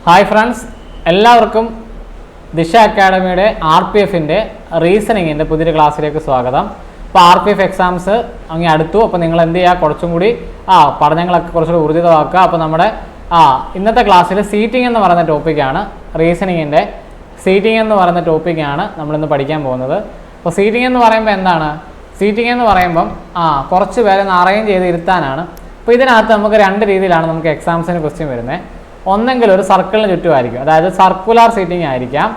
Hi friends, എല്ലാവർക്കും ദിശ അക്കാഡമിയുടെ RPF-ൻ്റെ റീസണിങ്ങിൻ്റെ പുതിയൊരു ക്ലാസ്സിലേക്ക് സ്വാഗതം. അപ്പോൾ RPF എക്സാംസ് അങ്ങ് അടുത്തു. അപ്പോൾ നിങ്ങൾ എന്ത് ചെയ്യുക, കുറച്ചും കൂടി പഠനങ്ങളൊക്കെ കുറച്ചുകൂടി ഊർജിതമാക്കുക. അപ്പോൾ നമ്മുടെ ഇന്നത്തെ ക്ലാസ്സിൽ സീറ്റിംഗ് എന്ന് പറയുന്ന ടോപ്പിക്കാണ്, റീസണിങ്ങിൻ്റെ സീറ്റിംഗ് എന്ന് പറയുന്ന ടോപ്പിക്കാണ് നമ്മളിന്ന് പഠിക്കാൻ പോകുന്നത്. അപ്പോൾ സീറ്റിംഗ് എന്ന് പറയുമ്പോൾ എന്താണ്? സീറ്റിംഗ് എന്ന് പറയുമ്പം കുറച്ച് പേരെ അറേഞ്ച് ചെയ്ത് ഇരുത്താനാണ്. അപ്പോൾ ഇതിനകത്ത് നമുക്ക് രണ്ട് രീതിയിലാണ് നമുക്ക് എക്സാംസിന് ക്വസ്റ്റ്യൻ വരുന്നത്. ഒന്നെങ്കിൽ ഒരു സർക്കിളിന് ചുറ്റുമായിരിക്കും, അതായത് സർക്കുലർ സീറ്റിംഗ് ആയിരിക്കാം,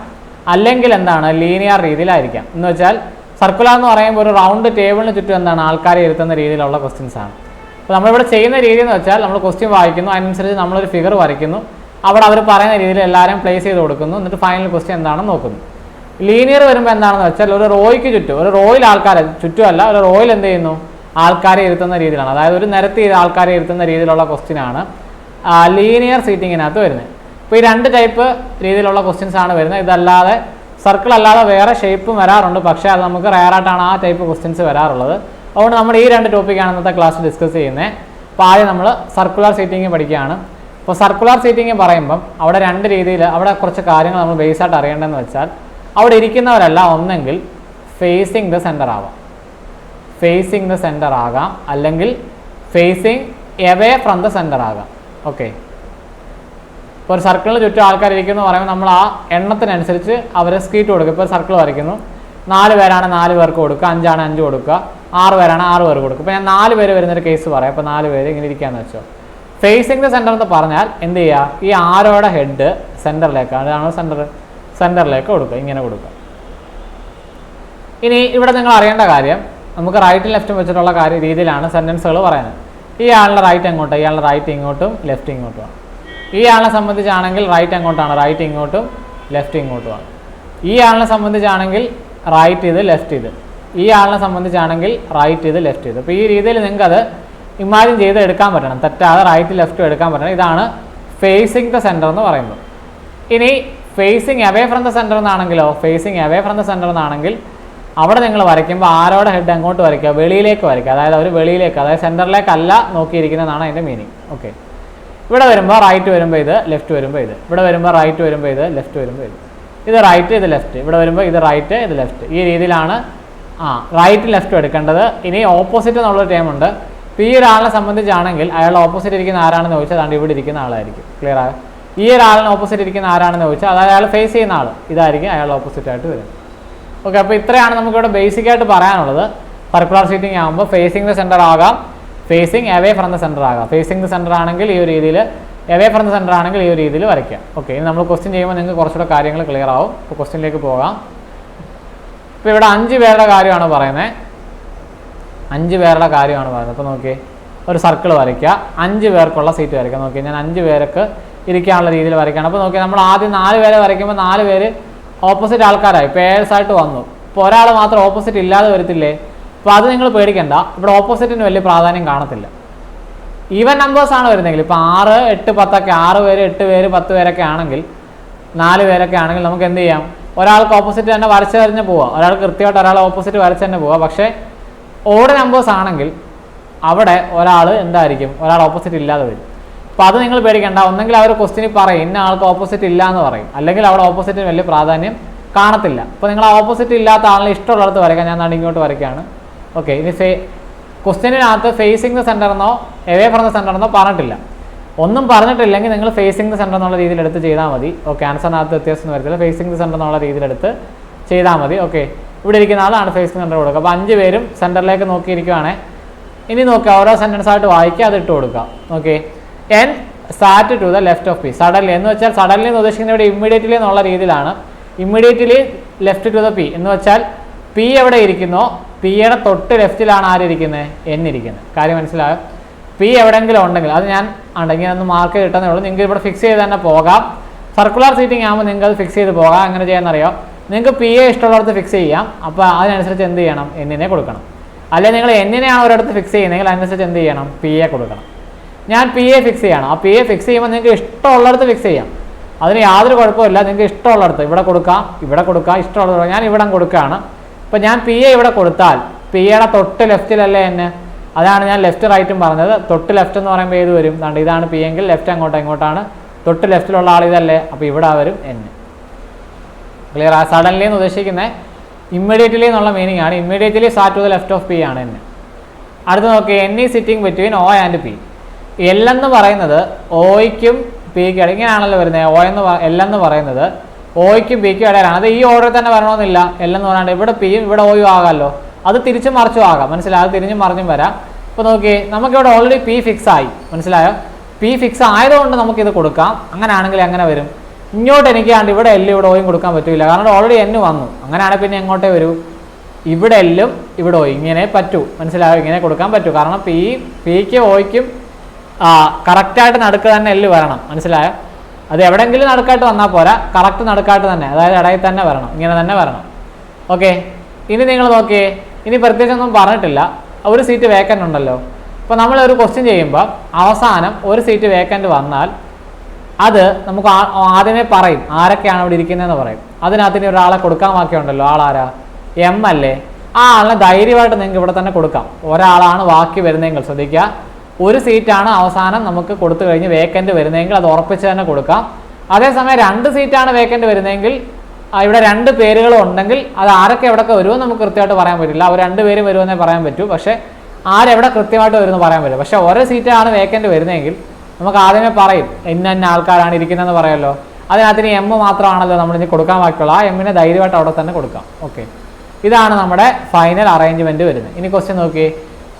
അല്ലെങ്കിൽ എന്താണ് ലീനിയർ രീതിയിലായിരിക്കാം. എന്ന് വെച്ചാൽ സർക്കുലർ എന്ന് പറയുമ്പോൾ ഒരു റൗണ്ട് ടേബിളിന് ചുറ്റും എന്താണ് ആൾക്കാരെ ഇരുത്തുന്ന രീതിയിലുള്ള ക്വസ്റ്റ്യൻസ് ആണ്. അപ്പോൾ നമ്മളിവിടെ ചെയ്യുന്ന രീതി എന്ന് വെച്ചാൽ നമ്മൾ ക്വസ്റ്റ്യൻ വായിക്കുന്നു, അതിനനുസരിച്ച് നമ്മളൊരു ഫിഗർ വരയ്ക്കുന്നു, അവിടെ അവർ പറയുന്ന രീതിയിൽ എല്ലാവരും പ്ലേസ് ചെയ്ത് കൊടുക്കുന്നു, എന്നിട്ട് ഫൈനൽ ക്വസ്റ്റ്യൻ എന്താണെന്ന് നോക്കുന്നു. ലീനിയർ വരുമ്പോൾ എന്താണെന്ന് വെച്ചാൽ ഒരു റോയ്ക്ക് ചുറ്റും, ഒരു റോയിൽ ആൾക്കാരെ ചുറ്റുമല്ല, ഒരു റോയിൽ എന്ത് ചെയ്യുന്നു, ആൾക്കാരെ ഇരുത്തുന്ന രീതിയിലാണ്, അതായത് ഒരു നിരത്തി ആൾക്കാരെ ഇരുത്തുന്ന രീതിയിലുള്ള ക്വസ്റ്റ്യനാണ് ലീനിയർ സീറ്റിങ്ങിനകത്ത് വരുന്നത്. ഇപ്പോൾ ഈ രണ്ട് ടൈപ്പ് രീതിയിലുള്ള ക്വസ്റ്റ്യൻസ് ആണ് വരുന്നത്. ഇതല്ലാതെ സർക്കിൾ അല്ലാതെ വേറെ ഷേപ്പും വരാറുണ്ട്, പക്ഷേ അത് നമുക്ക് റയറായിട്ടാണ് ആ ടൈപ്പ് ക്വസ്റ്റ്യൻസ് വരാറുള്ളത്. അതുകൊണ്ട് നമ്മൾ ഈ രണ്ട് ടോപ്പിക്കാണ് ഇന്നത്തെ ക്ലാസ്സിൽ ഡിസ്കസ് ചെയ്യുന്നത്. അപ്പോൾ ആദ്യം നമ്മൾ സർക്കുലർ സീറ്റിംഗ് പഠിക്കുകയാണ്. അപ്പോൾ സർക്കുലർ സീറ്റിംഗ് പറയുമ്പം അവിടെ രണ്ട് രീതിയിൽ, അവിടെ കുറച്ച് കാര്യങ്ങൾ നമ്മൾ ബേസായിട്ട് അറിയേണ്ടതെന്ന് വെച്ചാൽ, അവിടെ ഇരിക്കുന്നവരല്ല ഒന്നെങ്കിൽ ഫേസിങ് ദ സെൻറ്റർ ആവാം, ഫേസിങ് ദ സെൻറ്റർ ആകാം, അല്ലെങ്കിൽ facing away from the centre ആകാം. ഓക്കെ, ഇപ്പോൾ ഒരു സർക്കിളിന് ചുറ്റും ആൾക്കാർ ഇരിക്കുന്നു പറയുമ്പോൾ നമ്മൾ ആ എണ്ണത്തിനനുസരിച്ച് അവരെ സ്കീറ്റ് കൊടുക്കുക. ഇപ്പോൾ സർക്കിൾ വരയ്ക്കുന്നു, 4 പേരാണ് 4 പേർക്ക് കൊടുക്കുക, 5 ആണ് 5 കൊടുക്കുക, 6 പേരാണ് 6 പേർക്ക് കൊടുക്കുക. ഇപ്പോൾ ഞാൻ 4 പേര് വരുന്നൊരു കേസ് പറയാം. അപ്പോൾ 4 പേര് ഇങ്ങനെ ഇരിക്കാന്ന് വെച്ചോ. ഫേസിങ് ദ സെൻറ്റർ എന്ന് പറഞ്ഞാൽ എന്ത് ചെയ്യുക, ഈ ആരോടെ ഹെഡ് സെൻറ്ററിലേക്കാണ്, അതാണ് സെൻറ്ററിലേക്ക് കൊടുക്കുക, ഇങ്ങനെ കൊടുക്കുക. ഇനി ഇവിടെ നിങ്ങൾ അറിയേണ്ട കാര്യം, നമുക്ക് റൈറ്റും ലെഫ്റ്റും വെച്ചിട്ടുള്ള രീതിയിലാണ് സെൻറ്റൻസുകൾ പറയുന്നത്. ഈ ആളുടെ റൈറ്റ് എങ്ങോട്ടും, ഇയാളുടെ റൈറ്റ് ഇങ്ങോട്ടും, ലെഫ്റ്റ് ഇങ്ങോട്ടുമാണ്. ഈ ആളിനെ സംബന്ധിച്ചാണെങ്കിൽ റൈറ്റ് എങ്ങോട്ടാണ്, റൈറ്റ് ഇങ്ങോട്ടും, ലെഫ്റ്റ് ഇങ്ങോട്ടുമാണ്. ഈ ആളിനെ സംബന്ധിച്ചാണെങ്കിൽ റൈറ്റ് ഇത്, ലെഫ്റ്റ് ഇത്. ഈ ആളിനെ സംബന്ധിച്ചാണെങ്കിൽ റൈറ്റ് ഇത്, ലെഫ്റ്റ് ഇത്. അപ്പോൾ ഈ രീതിയിൽ നിങ്ങൾക്കത് ഇമാജിൻ ചെയ്ത് എടുക്കാൻ പറ്റണം, തെറ്റാതെ റൈറ്റ് ലെഫ്റ്റും എടുക്കാൻ പറ്റണം. ഇതാണ് ഫേസിങ് ദ സെൻറ്റർ എന്ന് പറയുമ്പോൾ. ഇനി facing away from the centre എന്നാണെങ്കിലോ, facing away from the centre എന്നാണെങ്കിൽ അവിടെ നിങ്ങൾ വരയ്ക്കുമ്പോൾ ആരോടെ ഹെഡ് അങ്ങോട്ട് വരയ്ക്കുക, വെളിയിലേക്ക് വരയ്ക്കുക, അതായത് അവർ വെളിയിലേക്ക്, അതായത് സെൻറ്ററിലേക്കല്ല നോക്കിയിരിക്കുന്നതാണ് അതിൻ്റെ മീനിങ്. ഓക്കെ, ഇവിടെ വരുമ്പോൾ റൈറ്റ് വരുമ്പോൾ ഇത്, ലെഫ്റ്റ് വരുമ്പോൾ ഇത്, ഇവിടെ വരുമ്പോൾ റൈറ്റ് വരുമ്പോൾ ഇത്, ലെഫ്റ്റ് വരുമ്പോൾ ഇത്, ഇത് റൈറ്റ് ഇത് ലെഫ്റ്റ്, ഇവിടെ വരുമ്പോൾ ഇത് റൈറ്റ് ഇത് ലെഫ്റ്റ്. ഈ രീതിയിലാണ് റൈറ്റ് ലെഫ്റ്റ് എടുക്കേണ്ടത്. ഇനി ഓപ്പോസിറ്റ് എന്നുള്ളൊരു ടേം ഉണ്ട്. ഇപ്പോൾ ഈ ഒരാളിനെ സംബന്ധിച്ചാണെങ്കിൽ അയാളുടെ ഓപ്പോസിറ്റ് ഇരിക്കുന്ന ആരാണെന്ന് ചോദിച്ചാൽ അതാണ്ട് ഇവിടെ ഇരിക്കുന്ന ആളായിരിക്കും. ക്ലിയർ ആയ? ഈ ഒരാളിന് ഓപ്പോസിറ്റ് ഇരിക്കുന്ന ആരാണെന്ന് ചോദിച്ചാൽ അതായത് അയാൾ ഫേസ് ചെയ്യുന്ന ആൾ ഇതായിരിക്കും അയാളുടെ ഓപ്പോസിറ്റ് ആയിട്ട് വരും. ഓക്കെ, അപ്പോൾ ഇത്രയാണ് നമുക്കിവിടെ ബേസിക്കായിട്ട് പറയാനുള്ളത്. സർക്കുലർ സീറ്റിംഗ് ആകുമ്പോൾ ഫേസിങ് ദ സെൻറ്റർ ആകാം, facing away from the centre ആകാം. ഫേസിങ് ദ സെൻറ്റർ ആണെങ്കിൽ ഈ ഒരു രീതിയിൽ, അവേ ഫ്രം ദ സെൻറ്റർ ആണെങ്കിൽ ഈ ഒരു രീതിയിൽ വരയ്ക്കാം. ഓക്കെ, ഇനി നമ്മൾ ക്വസ്റ്റ്യൻ ചെയ്യുമ്പോൾ നിങ്ങൾക്ക് കുറച്ചുകൂടെ കാര്യങ്ങൾ ക്ലിയർ ആവും. അപ്പോൾ ക്വസ്റ്റ്യനിലേക്ക് പോകാം. ഇപ്പോൾ ഇവിടെ 5 പേരുടെ കാര്യമാണ് പറയുന്നത്, 5 പേരുടെ കാര്യമാണ് പറയുന്നത്. അപ്പോൾ നോക്കിയേ, ഒരു സർക്കിൾ വരയ്ക്കുക, 5 പേർക്കുള്ള സീറ്റ് വരയ്ക്കുക. നോക്കി, ഞാൻ 5 പേർക്ക് ഇരിക്കാനുള്ള രീതിയിൽ വരയ്ക്കുകയാണ്. അപ്പോൾ നോക്കി, നമ്മൾ ആദ്യം 4 പേരെ വരയ്ക്കുമ്പോൾ 4 പേര് ഓപ്പോസിറ്റ് ആൾക്കാരായി, പേഴ്സ് ആയിട്ട് വന്നു. ഇപ്പോൾ ഒരാൾ മാത്രം ഓപ്പോസിറ്റ് ഇല്ലാതെ വരത്തില്ലേ? അപ്പോൾ അത് നിങ്ങൾ പേടിക്കണ്ട, ഇവിടെ ഓപ്പോസിറ്റിന് വലിയ പ്രാധാന്യം കാണത്തില്ല. ഈവൻ നമ്പേഴ്സാണ് വരുന്നതെങ്കിൽ, ഇപ്പോൾ 6, 8, 10 ഒക്കെ, 6 പേര് 8 പേര് 10 പേരൊക്കെ ആണെങ്കിൽ, 4 പേരൊക്കെ ആണെങ്കിൽ നമുക്ക് എന്ത് ചെയ്യാം, ഒരാൾക്ക് ഓപ്പോസിറ്റ് തന്നെ വരച്ച് തന്നെ പോവാം, ഒരാൾക്ക് കൃത്യമായിട്ട് ഒരാൾ ഓപ്പോസിറ്റ് വരച്ച് തന്നെ പോവാം. പക്ഷേ ഓഡ് നമ്പേഴ്സ് ആണെങ്കിൽ അവിടെ ഒരാൾ എന്തായിരിക്കും, ഒരാൾ ഓപ്പോസിറ്റ് ഇല്ലാതെ വരും. അപ്പോൾ അത് നിങ്ങൾ പേടിക്കേണ്ട. ഒന്നെങ്കിൽ അവർ ക്വസ്റ്റ്യനിൽ പറയും ഇന്ന ആൾക്ക് ഓപ്പോസിറ്റ് ഇല്ല എന്ന് പറയും, അല്ലെങ്കിൽ അവിടെ ഓപ്പോസിറ്റിന് വലിയ പ്രാധാന്യം കാണത്തില്ല. അപ്പോൾ നിങ്ങൾ ഓപ്പോസിറ്റ് ഇല്ലാത്ത ആളിനെ ഇഷ്ടമുള്ളിടത്ത് വരയ്ക്കാം. ഞാൻ ഇങ്ങോട്ട് വരയ്ക്കുകയാണ്. ഓക്കെ, ഇനി ക്വസ്റ്റ്യനിനകത്ത് ഫേസിങ് ദ സെൻറ്റർ എന്നോ എവേ ഫ്രം ദ സെൻറ്റർ എന്നോ പറഞ്ഞിട്ടില്ല. ഒന്നും പറഞ്ഞിട്ടില്ലെങ്കിൽ നിങ്ങൾ ഫേസിങ് ദ സെൻറ്റർ എന്നുള്ള രീതിയിൽ എടുത്ത് ചെയ്താൽ മതി. ഓക്കെ, ആൻസറിനകത്ത് വ്യത്യാസം വരത്തില്ല, ഫേസിങ് ദ സെൻറ്റർ എന്നുള്ള രീതിയിലെടുത്ത് ചെയ്താൽ മതി. ഓക്കെ, ഇവിടെ ഇരിക്കുന്ന ആളാണ് ഫേസിങ് സെൻറ്റർ കൊടുക്കുക. അപ്പോൾ 5 പേരും സെൻറ്ററിലേക്ക് നോക്കിയിരിക്കുകയാണെങ്കിൽ ഇനി നോക്കുക, ഓരോ സെൻറ്റൻസ് ആയിട്ട് വായിക്കുക, അത് ഇട്ട് കൊടുക്കുക. Okay, N sat to the left of P. Suddenly എന്ന് വെച്ചാൽ സഡൻലി എന്ന് ഉദ്ദേശിക്കുന്നത് ഇവിടെ ഇമ്മീഡിയറ്റ്ലി എന്നുള്ള രീതിയിലാണ്. Immediately left to the P എന്ന് വെച്ചാൽ പി എവിടെ ഇരിക്കുന്നോ പിയുടെ തൊട്ട് ലെഫ്റ്റിലാണ് ആരിയ്ക്കുന്നത്, എന്നിരിക്കുന്നത്. കാര്യം മനസ്സിലായോ? പി എവിടെയെങ്കിലും ഉണ്ടെങ്കിൽ അത് ഞാൻ ഇങ്ങനെ ഒന്ന് മാർക്ക് ചെയ്തിട്ടേ ഉള്ളൂ. നിങ്ങൾക്ക് ഇവിടെ ഫിക്സ് ചെയ്ത് തന്നെ പോകാം. സർക്കുലർ സീറ്റിംഗ് ആകുമ്പോൾ നിങ്ങൾക്ക് അത് ഫിക്സ് ചെയ്ത് പോകാം. എങ്ങനെ ചെയ്യാമെന്നറിയോ? നിങ്ങൾക്ക് പി എ ഇഷ്ടമുള്ളടത്ത് ഫിക്സ് ചെയ്യാം. അപ്പോൾ അതിനനുസരിച്ച് എന്ത് ചെയ്യണം, എന്നിനെ കൊടുക്കണം. അല്ലെങ്കിൽ നിങ്ങൾ എന്നിനെയാണ് ഒരിടത്ത് ഫിക്സ് ചെയ്യുന്നതെങ്കിൽ അതിനനുസരിച്ച് എന്ത് ചെയ്യണം, പി എ കൊടുക്കണം. ഞാൻ പി എ ഫിക്സ് ചെയ്യണം. ആ പി എ ഫിക്സ് ചെയ്യുമ്പോൾ നിങ്ങൾക്ക് ഇഷ്ടമുള്ളിടത്ത് ഫിക്സ് ചെയ്യാം, അതിന് യാതൊരു കുഴപ്പമില്ല. നിങ്ങൾക്ക് ഇഷ്ടമുള്ളിടത്ത് ഇവിടെ കൊടുക്കാം, ഇവിടെ കൊടുക്കാം, ഇഷ്ടമുള്ളത്. ഞാൻ ഇവിടെ കൊടുക്കുകയാണ്. ഇപ്പോൾ ഞാൻ പി എ ഇവിടെ കൊടുത്താൽ പി എയുടെ തൊട്ട് ലെഫ്റ്റിലല്ലേ എന്നെ, അതാണ് ഞാൻ ലെഫ്റ്റ് റൈറ്റും പറഞ്ഞത്. തൊട്ട് ലെഫ്റ്റ് എന്ന് പറയുമ്പോൾ ഏത് വരും? ഇതാണ് പി എങ്കിൽ ലെഫ്റ്റ് അങ്ങോട്ടാണ് തൊട്ട് ലെഫ്റ്റിലുള്ള ആൾ ഇതല്ലേ, അപ്പോൾ ഇവിടെ വരും എൻ. ക്ലിയർ? ആ സഡൻലി എന്ന് ഉദ്ദേശിക്കുന്നത് ഇമ്മീഡിയറ്റ്ലി എന്നുള്ള മീനിങ് ആണ്. Immediately start to the left of P ആണ് എൻ. അടുത്ത് നോക്കി, N is sitting between O and P. L എന്ന് പറയുന്നത് ഒയ്ക്കും പിക്കും ഇടയിൽ, ഇങ്ങനെയാണല്ലോ വരുന്നത്. എൽ എന്ന് പറയുന്നത് ഒയ്ക്കും പിക്കും ഇടയിലാണ്. അത് ഈ ഓർഡറിൽ തന്നെ വരണമെന്നില്ല. എൽ എന്ന് പറയാണ്ട് ഇവിടെ പിയും ഇവിടെ ഒയും ആകാമല്ലോ, അത് തിരിച്ചും മറിച്ചും ആകാം. മനസ്സിലായോ? അത് തിരിഞ്ഞും മറിഞ്ഞും വരാം. ഇപ്പോൾ നോക്കി, നമുക്കിവിടെ ഓൾറെഡി പി ഫിക്സ് ആയി. മനസ്സിലായോ? പി ഫിക്സ് ആയതുകൊണ്ട് നമുക്കിത് കൊടുക്കാം. അങ്ങനെയാണെങ്കിൽ എങ്ങനെ വരും? ഇങ്ങോട്ട് എനിക്കാണ്ട് ഇവിടെ എല്ലും ഇവിടെ ഒയും കൊടുക്കാൻ പറ്റില്ല, കാരണം ഓൾറെഡി എൻ വന്നു. അങ്ങനെയാണെങ്കിൽ പിന്നെ എങ്ങോട്ടേ വരൂ? ഇവിടെ എല്ലും ഇവിടെ ഒയും, ഇങ്ങനെ പറ്റൂ. മനസ്സിലായോ? ഇങ്ങനെ കൊടുക്കാൻ പറ്റൂ, കാരണം പിക്കും ഒയ്ക്കും കറക്റ്റായിട്ട് നടുക്ക് തന്നെ എല്ല് വരണം. മനസ്സിലായോ? അത് എവിടെയെങ്കിലും നടുക്കായിട്ട് വന്നാൽ പോരാ, കറക്റ്റ് നടുക്കായിട്ട് തന്നെ, അതായത് ഇടയിൽ തന്നെ വരണം, ഇങ്ങനെ തന്നെ വരണം. ഓക്കെ, ഇനി നിങ്ങൾ നോക്കിയേ, ഇനി പ്രത്യേകിച്ചൊന്നും പറഞ്ഞിട്ടില്ല. ഒരു സീറ്റ് വേക്കൻ്റ് ഉണ്ടല്ലോ. ഇപ്പോൾ നമ്മളൊരു ക്വസ്റ്റ്യൻ ചെയ്യുമ്പോൾ അവസാനം ഒരു സീറ്റ് വേക്കൻ്റ് വന്നാൽ അത് നമുക്ക് ആദ്യമേ പറയും ആരൊക്കെയാണ് ഇവിടെ ഇരിക്കുന്നതെന്ന് പറയും. അതിനകത്ത് ഇനി ഒരാളെ കൊടുക്കാൻ ബാക്കിയുണ്ടല്ലോ. ആളാരാ? എം അല്ലേ? ആ ആളിനെ ധൈര്യമായിട്ട് നിങ്ങൾക്ക് ഇവിടെ തന്നെ കൊടുക്കാം. ഒരാളാണ് ബാക്കി വരുന്നതെങ്കിൽ ശ്രദ്ധിക്കുക, ഒരു സീറ്റാണ് അവസാനം നമുക്ക് കൊടുത്തു കഴിഞ്ഞ് വേക്കൻ്റ് വരുന്നതെങ്കിൽ അത് ഉറപ്പിച്ച് തന്നെ കൊടുക്കാം. അതേസമയം 2 സീറ്റാണ് വേക്കൻ്റ് വരുന്നതെങ്കിൽ ഇവിടെ 2 പേരുകളും ഉണ്ടെങ്കിൽ അത് ആരൊക്കെ എവിടെയൊക്കെ വരുമെന്ന് നമുക്ക് കൃത്യമായിട്ട് പറയാൻ പറ്റില്ല. അവർ 2 പേരും വരുമെന്നേ പറയാൻ പറ്റൂ, പക്ഷേ ആരെവിടെ കൃത്യമായിട്ട് വരുമെന്ന് പറയാൻ പറ്റില്ല. പക്ഷേ ഓരോ സീറ്റാണ് വേക്കൻ്റ് വരുന്നതെങ്കിൽ നമുക്ക് ആദ്യമേ പറയും ഇന്ന ആൾക്കാരാണ് ഇരിക്കുന്നതെന്ന് പറയുമല്ലോ. അതിനകത്തിന് എം മാത്രമാണല്ലോ നമ്മളിനി കൊടുക്കാൻ ബാക്കിയുള്ള, ആ എമ്മിനെ ധൈര്യമായിട്ട് അവിടെ തന്നെ കൊടുക്കാം. ഓക്കെ, ഇതാണ് നമ്മുടെ ഫൈനൽ അറേഞ്ച്മെൻറ്റ് വരുന്നത്. ഇനി ക്വസ്റ്റ്യൻ നോക്കി,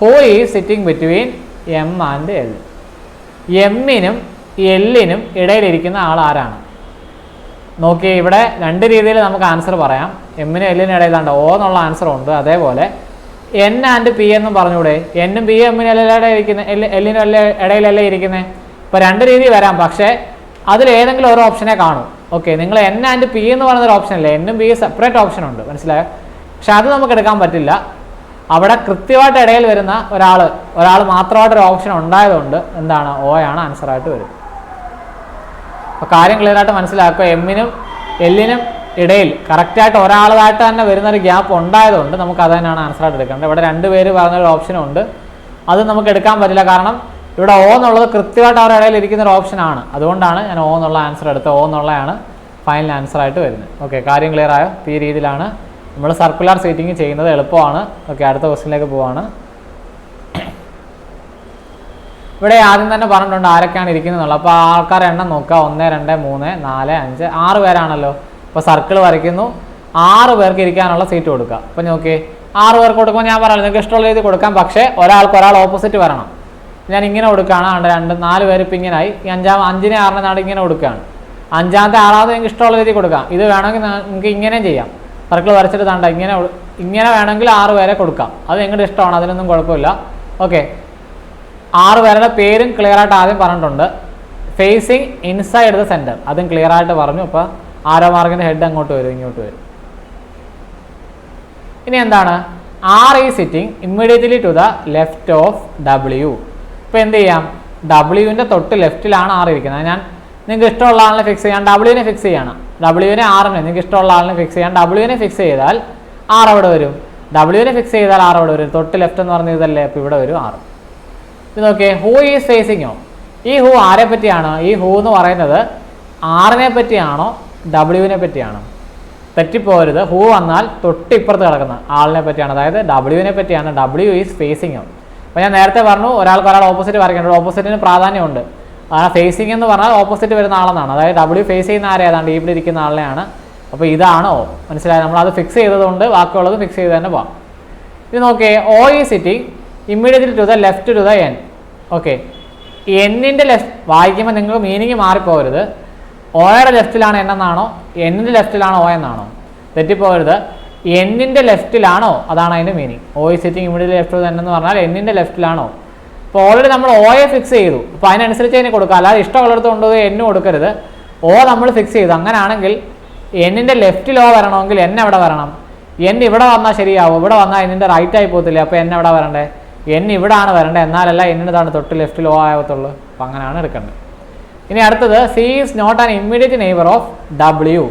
who is sitting between M and L. എമ്മിനും എല്ലിനും ഇടയിലിരിക്കുന്ന ആൾ ആരാണ്? നോക്കി, ഇവിടെ 2 രീതിയിൽ നമുക്ക് ആൻസർ പറയാം. എമ്മിനും എല്ലിനും ഇടയിലാണ്ട് ഓ എന്നുള്ള ആൻസർ ഉണ്ട്. അതേപോലെ എൻ ആൻഡ് പി എന്നും പറഞ്ഞൂടെ? എന്നും പി എമ്മിനും എല്ലിനും ഇടയിലല്ലേ ഇരിക്കുന്നത്. ഇപ്പോൾ 2 രീതി വരാം, പക്ഷേ അതിലേതെങ്കിലും ഒരു ഓപ്ഷനെ കാണും. ഓക്കെ, നിങ്ങൾ എൻ ആൻഡ് പി എന്ന് പറയുന്നൊരു ഓപ്ഷൻ അല്ലേ, എന്നും പി സെപ്പറേറ്റ് ഓപ്ഷൻ ഉണ്ട്. മനസ്സിലായോ? പക്ഷെ അത് നമുക്ക് എടുക്കാൻ പറ്റില്ല. അവിടെ കൃത്യമായിട്ട് ഇടയിൽ വരുന്ന ഒരാൾ മാത്രമായിട്ടൊരു ഓപ്ഷൻ ഉണ്ടായതുകൊണ്ട് എന്താണ്, ഓ ആണ് ആൻസറായിട്ട് വരും. അപ്പോൾ കാര്യം ക്ലിയർ ആയിട്ട് മനസ്സിലാക്കുക. എമ്മിനും എല്ലിനും ഇടയിൽ കറക്റ്റായിട്ട് ഒരാളായിട്ട് തന്നെ വരുന്നൊരു ഗ്യാപ്പ് ഉണ്ടായതുകൊണ്ട് നമുക്ക് അത് തന്നെയാണ് ആൻസറായിട്ട് എടുക്കേണ്ടത്. ഇവിടെ 2 പേര് പറഞ്ഞൊരു ഓപ്ഷനുണ്ട്, അത് നമുക്ക് എടുക്കാൻ പറ്റില്ല. കാരണം ഇവിടെ ഓ എന്നുള്ളത് കൃത്യമായിട്ട് അവരുടെ ഇടയിൽ ഇരിക്കുന്നൊരു ഓപ്ഷനാണ്. അതുകൊണ്ടാണ് ഞാൻ ഓ എന്നുള്ള ആൻസർ എടുത്തത്. ഓ എന്നുള്ളതാണ് ഫൈനൽ ആൻസറായിട്ട് വരുന്നത്. ഓക്കെ, കാര്യം ക്ലിയർ ആയോ? ഈ രീതിയിലാണ് നമ്മൾ സർക്കുലർ സീറ്റിംഗ് ചെയ്യുന്നത്. എളുപ്പമാണ്. ഓക്കെ, അടുത്ത ക്വസ്റ്റ്യനിലേക്ക് പോവാണ്. ഇവിടെ ആദ്യം തന്നെ പറഞ്ഞിട്ടുണ്ട് ആരൊക്കെയാണ് ഇരിക്കുന്നതെന്നുള്ളത്. അപ്പോൾ ആൾക്കാരെ എണ്ണം നോക്കുക. 1 2 3 4 5 6 പേരാണല്ലോ. അപ്പോൾ സർക്കിൾ വരയ്ക്കുന്നു. 6 പേർക്ക് ഇരിക്കാനുള്ള സീറ്റ് കൊടുക്കുക. അപ്പോൾ നോക്കി, 6 പേർക്ക് കൊടുക്കുമ്പോൾ ഞാൻ പറയാം നിങ്ങൾക്ക് ഇഷ്ടമുള്ള രീതി കൊടുക്കാം, പക്ഷേ ഒരാൾ ഓപ്പോസിറ്റ് വരണം. ഞാൻ ഇങ്ങനെ കൊടുക്കുകയാണ്. 2 4 പേര് ഇപ്പം ഇങ്ങനായി. ഈ 5നെ 6നെ നാട് ഇങ്ങനെ കൊടുക്കുകയാണ്. 5ാമത്തെ 6ാമത് നിങ്ങൾക്ക് ഇഷ്ടമുള്ള രീതി കൊടുക്കാം. ഇത് വേണമെങ്കിൽ നിങ്ങൾക്ക് ഇങ്ങനെയും ചെയ്യാം. സർക്കിൾ വരച്ചിട്ട് താണ്ട ഇങ്ങനെ വേണമെങ്കിൽ 6 പേരെ കൊടുക്കാം. അത് നിങ്ങളുടെ ഇഷ്ടമാണ്, അതിനൊന്നും കുഴപ്പമില്ല. ഓക്കെ, 6 പേരുടെ പേരും ക്ലിയർ ആയിട്ട് ആദ്യം പറഞ്ഞിട്ടുണ്ട്. ഫേസിങ് ഇൻസൈഡ് ദ സെൻറ്റർ, അതും ക്ലിയർ ആയിട്ട് പറഞ്ഞു. അപ്പോൾ ആരോ മാർക്കിൻ്റെ ഹെഡ് അങ്ങോട്ട് വരും, ഇങ്ങോട്ട് വരും. ഇനി എന്താണ്, ആർ ഈ sitting immediately to the left of W. ഇപ്പോൾ എന്ത് ചെയ്യാം, ഡബ്ല്യുവിൻ്റെ തൊട്ട് ലെഫ്റ്റിലാണ് ആർ ഇരിക്കുന്നത്. ഞാൻ നിങ്ങൾക്ക് ഇഷ്ടമുള്ള ആളിനെ ഫിക്സ് ചെയ്യാം. ഡബ്ല്യുവിനെ ഫിക്സ് ചെയ്യണം. ഡബ്ല്യുവിനെ ആറിനെ നിങ്ങൾക്ക് ഇഷ്ടമുള്ള ആളിനെ ഫിക്സ് ചെയ്യാം. ഡബ്ല്യുവിനെ ഫിക്സ് ചെയ്താൽ ആർ അവിടെ വരും. ഡബ്ല്യുവിനെ ഫിക്സ് ചെയ്താൽ ആർ അവിടെ വരും. തൊട്ട് ലെഫ്റ്റ് എന്ന് പറഞ്ഞ ഇതല്ലേ, അപ്പോൾ ഇവിടെ വരും 6. ഇത് നോക്കിയേ, ഹൂ ഈസ് ഫേസിങ്ങോ? ഈ ഹൂ ആരെ പറ്റിയാണ്? ഈ ഹൂ എന്ന് പറയുന്നത് ആറിനെ പറ്റിയാണോ ഡബ്ല്യുവിനെ പറ്റിയാണോ? തെറ്റിപ്പോരുത്. ഹൂ വന്നാൽ തൊട്ടിപ്പുറത്ത് കിടക്കുന്ന ആളിനെ പറ്റിയാണ്, അതായത് ഡബ്ല്യുവിനെ പറ്റിയാണ്. ഡബ്ല്യു ഈസ് ഫേസിങ്ങോ. അപ്പോൾ ഞാൻ നേരത്തെ പറഞ്ഞു ഒരാൾ ഓപ്പോസിറ്റ് വരയ്ക്കേണ്ടത്. ഓപ്പോസിറ്റിന് പ്രാധാന്യമുണ്ട്. കാരണം ഫേസിങ് എന്ന് പറഞ്ഞാൽ ഓപ്പോസിറ്റ് വരുന്ന ആളെന്നാണ്. അതായത് ഡബ്ല്യു ഫേസ് ചെയ്യുന്ന ആരെ, ഏതാണ്ട് ഇവിടെ ഇരിക്കുന്ന ആളിനെയാണ്. അപ്പോൾ ഇതാണോ മനസ്സിലായത്? നമ്മളത് ഫിക്സ് ചെയ്തതുകൊണ്ട് ബാക്കിയുള്ളത് ഫിക്സ് ചെയ്ത് തന്നെ പോകാം. ഇത് നോക്കിയേ, ഓ ഈ sitting immediately to the left to the N. Okay, എന്നിൻ്റെ ലെഫ്റ്റ് വായിക്കുമ്പോൾ നിങ്ങൾ മീനിങ് മാറിപ്പോകരുത്. ഓയുടെ ലെഫ്റ്റിലാണ് എൻ എന്നാണോ, എന്നിൻ്റെ ലെഫ്റ്റിലാണോ ഓ എന്നാണോ? തെറ്റിപ്പോകരുത്. എന്നിൻ്റെ ലെഫ്റ്റിലാണോ അതാണ് അതിൻ്റെ മീനിങ്. ഓ ഈ sitting immediately left to the N എന്ന് പറഞ്ഞാൽ എന്നിൻ്റെ ലെഫ്റ്റിലാണോ. അപ്പോൾ ഓൾറെഡി നമ്മൾ ഓയെ ഫിക്സ് ചെയ്തു. അപ്പോൾ അതിനനുസരിച്ച് അതിന് കൊടുക്കുക. അല്ലാതെ ഇഷ്ടമുള്ളിടത്ത് കൊണ്ടുപോയി എന്നും കൊടുക്കരുത്. ഓ നമ്മൾ ഫിക്സ് ചെയ്തു. അങ്ങനെയാണെങ്കിൽ എന്നിൻ്റെ ലെഫ്റ്റിൽ ഓ വരണമെങ്കിൽ എൻ എവിടെ വരണം? എൻ ഇവിടെ വന്നാൽ ശരിയാവും. ഇവിടെ വന്നാൽ എന്നിൻ്റെ റൈറ്റ് ആയി പോകത്തില്ല. അപ്പോൾ എൻ എവിടെ വരണ്ടേ? എൻ ഇവിടാണ് വരേണ്ടത്. എന്നാലല്ല എന്നിൻ്റെതാണ് തൊട്ട് ലെഫ്റ്റിൽ ഓ ആകത്തുള്ളൂ. അപ്പോൾ അങ്ങനെയാണ് എടുക്കേണ്ടത്. ഇനി അടുത്തത്, C is not an immediate neighbour of W.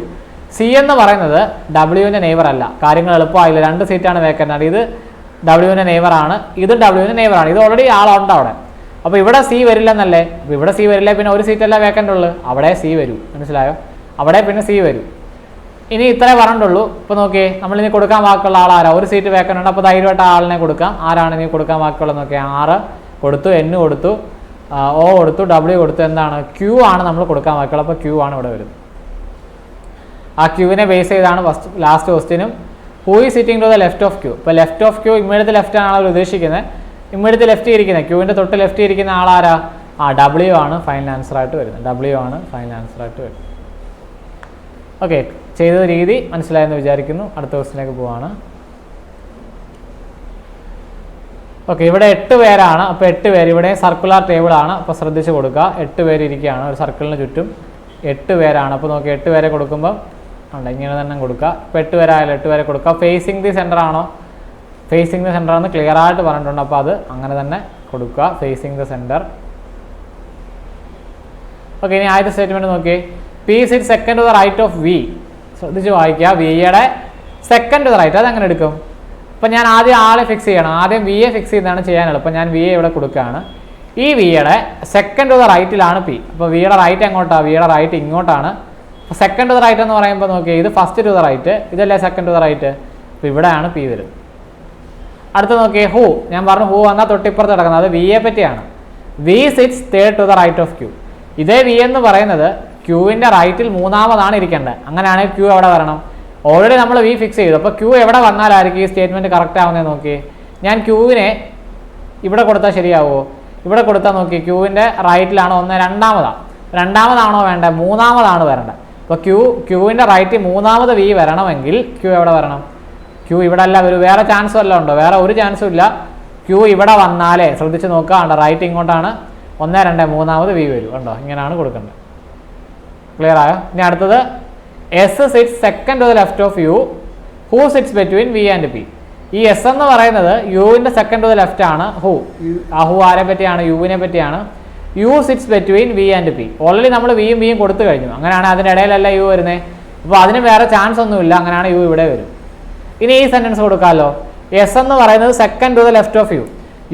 C എന്ന് പറയുന്നത് ഡബ്ല്യുവിൻ്റെ നെയ്ബർ അല്ല. കാര്യങ്ങൾ എളുപ്പമായില്ല. 2 സീറ്റാണ് വേക്കൻ്റ്. ഇത് ഡബ്ല്യുവിൻ്റെ നെയ്ബറാണ്, ഇത് ഡബ്ല്യുവിൻ്റെ നെയ്ബറാണ്. ഇത് ഓൾറെഡി ആളുണ്ട് അവിടെ. അപ്പോൾ ഇവിടെ സി വരില്ലെന്നല്ലേ, അപ്പോൾ ഇവിടെ സി വരില്ല, പിന്നെ ഒരു സീറ്റല്ല വേക്കൻ്റ് ഉള്ളൂ, അവിടെ സി വരൂ. മനസ്സിലായോ? അവിടെ പിന്നെ സി വരും. ഇനി ഇത്രേ പറഞ്ഞിട്ടുള്ളൂ. ഇപ്പോൾ നോക്കിയേ, നമ്മളിനി കൊടുക്കാൻ ബാക്കിയുള്ള ആളാരാ? ഒരു സീറ്റ് വേക്കൻ്റ് ഉണ്ട്, അപ്പോൾ ധൈര്യമായിട്ട് ആളിനെ കൊടുക്കാം. ആരാണ് ഇനി കൊടുക്കാൻ ബാക്കിയുള്ളത് നോക്കിയാൽ? 6 കൊടുത്തു, N കൊടുത്തു, O കൊടുത്തു, W കൊടുത്തു. എന്താണ്? Q ആണ് നമ്മൾ കൊടുക്കാൻ ബാക്കിയുള്ളത്. അപ്പോൾ Q ആണ് ഇവിടെ വരുന്നത്. ആ ക്യൂവിനെ ബേസ് ചെയ്താണ് ഫസ്റ്റ് ലാസ്റ്റ് ക്വസ്റ്റ്യനും. Who is sitting to the left of Q? ഇപ്പോൾ left of Q immediate left ആണ് അവർ ഉദ്ദേശിക്കുന്നത്. ഇമ്മീഡിയറ്റ് ലെഫ്റ്റ് ഇരിക്കുന്നത്, ക്യൂവിൻ്റെ തൊട്ട് ലെഫ്റ്റ് ഇരിക്കുന്ന ആളാരാ? W ആണ് ഫൈനൽ ആൻസർ ആയിട്ട് വരുന്നത്. W ആണ് ഫൈനൽ ആൻസർ ആയിട്ട് വരുന്നത്. ഓക്കെ, ചെയ്ത രീതി മനസ്സിലായെന്ന് വിചാരിക്കുന്നു. അടുത്ത ക്വസ്റ്റിലേക്ക് പോവാണ്. ഓക്കെ, ഇവിടെ 8 പേരാണ്. അപ്പോൾ 8 പേര്, ഇവിടെ സർക്കുലർ ടേബിൾ ആണ്. അപ്പോൾ ശ്രദ്ധിച്ച് കൊടുക്കുക. 8 പേര് ഇരിക്കുകയാണ് ഒരു സർക്കിളിന് ചുറ്റും. 8 പേരാണ്. അപ്പോൾ നോക്കി 8 പേരെ കൊടുക്കുമ്പോൾ ഉണ്ട് ഇങ്ങനെ തന്നെ കൊടുക്കുക. ഇപ്പോൾ 8 പേരായാലും 8 പേരെ കൊടുക്കുക. ഫേസിങ് ദി സെൻറ്റർ ആണോ? ഫേസിങ് ദി സെൻറ്റർ ആണെന്ന് ക്ലിയർ ആയിട്ട് പറഞ്ഞിട്ടുണ്ട്. അപ്പോൾ അത് അങ്ങനെ തന്നെ കൊടുക്കുക, ഫേസിങ് ദ സെൻറ്റർ. ഓക്കെ, ഇനി ആദ്യത്തെ സ്റ്റേറ്റ്മെൻറ്റ് നോക്കിയേ. P sit second to the right of V. ശ്രദ്ധിച്ച് വായിക്കുക. വിയുടെ സെക്കൻഡ് ടു ദ റൈറ്റ്, അത് അങ്ങനെ എടുക്കും. അപ്പോൾ ഞാൻ ആദ്യം ആളെ ഫിക്സ് ചെയ്യണം. ആദ്യം വിയെ ഫിക്സ് ചെയ്താണ് ചെയ്യാനുള്ളത്. അപ്പോൾ ഞാൻ വിയെ ഇവിടെ കൊടുക്കുകയാണ്. ഈ വിയുടെ സെക്കൻഡ് ടു ദ റൈറ്റിലാണ് പി. അപ്പോൾ വിയുടെ റൈറ്റ് എങ്ങോട്ടാണ്? വിയുടെ റൈറ്റ് ഇങ്ങോട്ടാണ്. അപ്പോൾ സെക്കൻഡ് ടു ദ റൈറ്റ് എന്ന് പറയുമ്പോൾ നോക്കിയാൽ ഇത് ഫസ്റ്റ് ടു ദ റൈറ്റ്, ഇതല്ലേ സെക്കൻഡ് ടു ദ റൈറ്റ്. അപ്പോൾ ഇവിടെയാണ് പി വരുന്നത്. അടുത്ത് നോക്കിയേ, ഹൂ. ഞാൻ പറഞ്ഞു ഹൂ വന്നാൽ തൊട്ടിപ്പുറത്ത് കിടക്കുന്നത്, അത് വിയെ പറ്റിയാണ്. V sits third to the right of Q. ഇതേ വി എന്ന് പറയുന്നത് ക്യൂവിൻ്റെ റൈറ്റിൽ മൂന്നാമതാണ് ഇരിക്കേണ്ടത്. അങ്ങനെയാണെങ്കിൽ ക്യൂ എവിടെ വരണം? ഓൾറെഡി നമ്മൾ വി ഫിക്സ് ചെയ്തു. അപ്പോൾ ക്യൂ എവിടെ വന്നാലായിരിക്കും ഈ സ്റ്റേറ്റ്മെൻറ്റ് കറക്റ്റ് ആവുന്നത് നോക്കിയേ. ഞാൻ ക്യൂവിനെ ഇവിടെ കൊടുത്താൽ ശരിയാവുമോ? ഇവിടെ കൊടുത്താൽ നോക്കി, ക്യൂവിൻ്റെ റൈറ്റിലാണ് ഒന്ന്, രണ്ടാമതാണോ വേണ്ടത്? മൂന്നാമതാണ് വരേണ്ടത്. അപ്പോൾ ക്യൂവിൻ്റെ റൈറ്റിൽ മൂന്നാമത് വി വരണമെങ്കിൽ ക്യൂ എവിടെ വരണം? ക്യൂ ഇവിടെ അല്ല വരും. വേറെ ചാൻസ് വല്ലതും ഉണ്ടോ? വേറെ ഒരു ചാൻസും ഇല്ല. ക്യൂ ഇവിടെ വന്നാലേ, ശ്രദ്ധിച്ച് നോക്കുക, ഉണ്ടോ റൈറ്റ് ഇങ്ങോട്ടാണ്, 1, 2 മൂന്നാമത് വി വരും. ഉണ്ടോ? ഇങ്ങനെയാണ് കൊടുക്കേണ്ടത്. ക്ലിയർ ആയോ? ഇനി അടുത്തത്, S sits second to the left of U. Who sits between V and P. ഈ എസ് എന്ന് പറയുന്നത് യുവിൻ്റെ സെക്കൻഡ് ടു ദ ലെഫ്റ്റ് ആണ്. ഹൂ, ആ ഹൂ ആരെ പറ്റിയാണ്? യുവിനെ പറ്റിയാണ്. U sits between V and P. Already നമ്മൾ വിയും വിയും കൊടുത്തു കഴിഞ്ഞു. അങ്ങനെയാണ് അതിൻ്റെ ഇടയിലല്ല യു വരുന്നത്. അപ്പോൾ അതിന് വേറെ ചാൻസ് ഒന്നുമില്ല. അങ്ങനെയാണ് യു ഇവിടെ വരും. ഇനി ഈ സെൻറ്റൻസ് കൊടുക്കാമല്ലോ. എസ് എന്ന് പറയുന്നത് second to the left of U.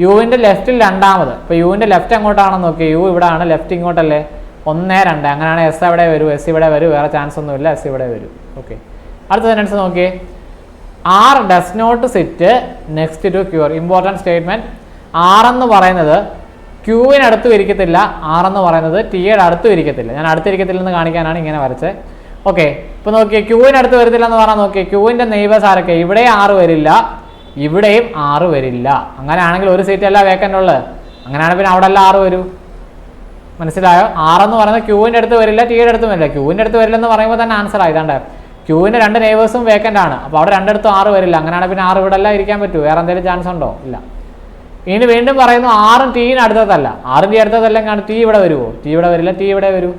യുവിൻ്റെ ലെഫ്റ്റിൽ രണ്ടാമത്. ഇപ്പോൾ യുവിൻ്റെ ലെഫ്റ്റ് എങ്ങോട്ടാണെന്ന് നോക്കി, യു ഇവിടെ ആണ്, ലെഫ്റ്റ് ഇങ്ങോട്ടല്ലേ, 1, 2. അങ്ങനെയാണ് എസ് എവിടെ വരും? എസ് ഇവിടെ വരും. വേറെ ചാൻസ് ഒന്നുമില്ല, എസ് ഇവിടെ വരും. ഓക്കെ, അടുത്ത സെൻറ്റൻസ് നോക്കിയേ. R does not sit next to Q. Important statement. R എന്ന് പറയുന്നത് ക്യൂവിനടുത്തും ഇരിക്കത്തില്ല, ആർ എന്ന് പറയുന്നത് ടിയുടെ അടുത്തും ഇരിക്കത്തില്ല. ഞാൻ അടുത്തിരിക്കത്തില്ലെന്ന് കാണിക്കാനാണ് ഇങ്ങനെ വരച്ചത്. ഓക്കെ, ഇപ്പോൾ നോക്കിയേ, ക്യൂവിനടുത്ത് വരത്തില്ല എന്ന് പറഞ്ഞാൽ നോക്കിയേ, ക്യൂവിൻ്റെ നെയ്ബേഴ്സ് ആരൊക്കെ? ഇവിടെ 6 വരില്ല, ഇവിടെയും 6 വരില്ല. അങ്ങനെയാണെങ്കിൽ ഒരു സീറ്റ് അല്ല വേക്കൻ്റ് ഉള്ളത്. അങ്ങനെയാണെങ്കിൽ പിന്നെ അവിടെ എല്ലാം 6 വരും. മനസ്സിലായോ? 6 എന്ന് പറയുന്നത് ക്യൂവിൻ്റെ അടുത്ത് വരില്ല, ടിയുടെ അടുത്തും വരില്ല. ക്യൂവിൻ്റെ അടുത്ത് വരില്ലെന്ന് പറയുമ്പോൾ തന്നെ ആൻസർ ആയതാണ്ട്. ക്യൂവിൻ്റെ 2 നെയ്ബേഴ്സും വേക്കൻ്റ് ആണ്. അപ്പോൾ അവിടെ രണ്ടിടത്തും 6 വരില്ല. അങ്ങനെയാണ് പിന്നെ 6 ഇവിടെ എല്ലാം ഇരിക്കാൻ പറ്റുമോ? വേറെ എന്തെങ്കിലും ചാൻസ് ഉണ്ടോ? ഇല്ല. ഇനി വീണ്ടും പറയുന്നു 6ഉം ടിന് അടുത്തതല്ല. 6ഉം ടി അടുത്തതല്ലെങ്കിൽ ടി ഇവിടെ വരുമോ? ടി ഇവിടെ വരില്ല, ടി ഇവിടെ വരും.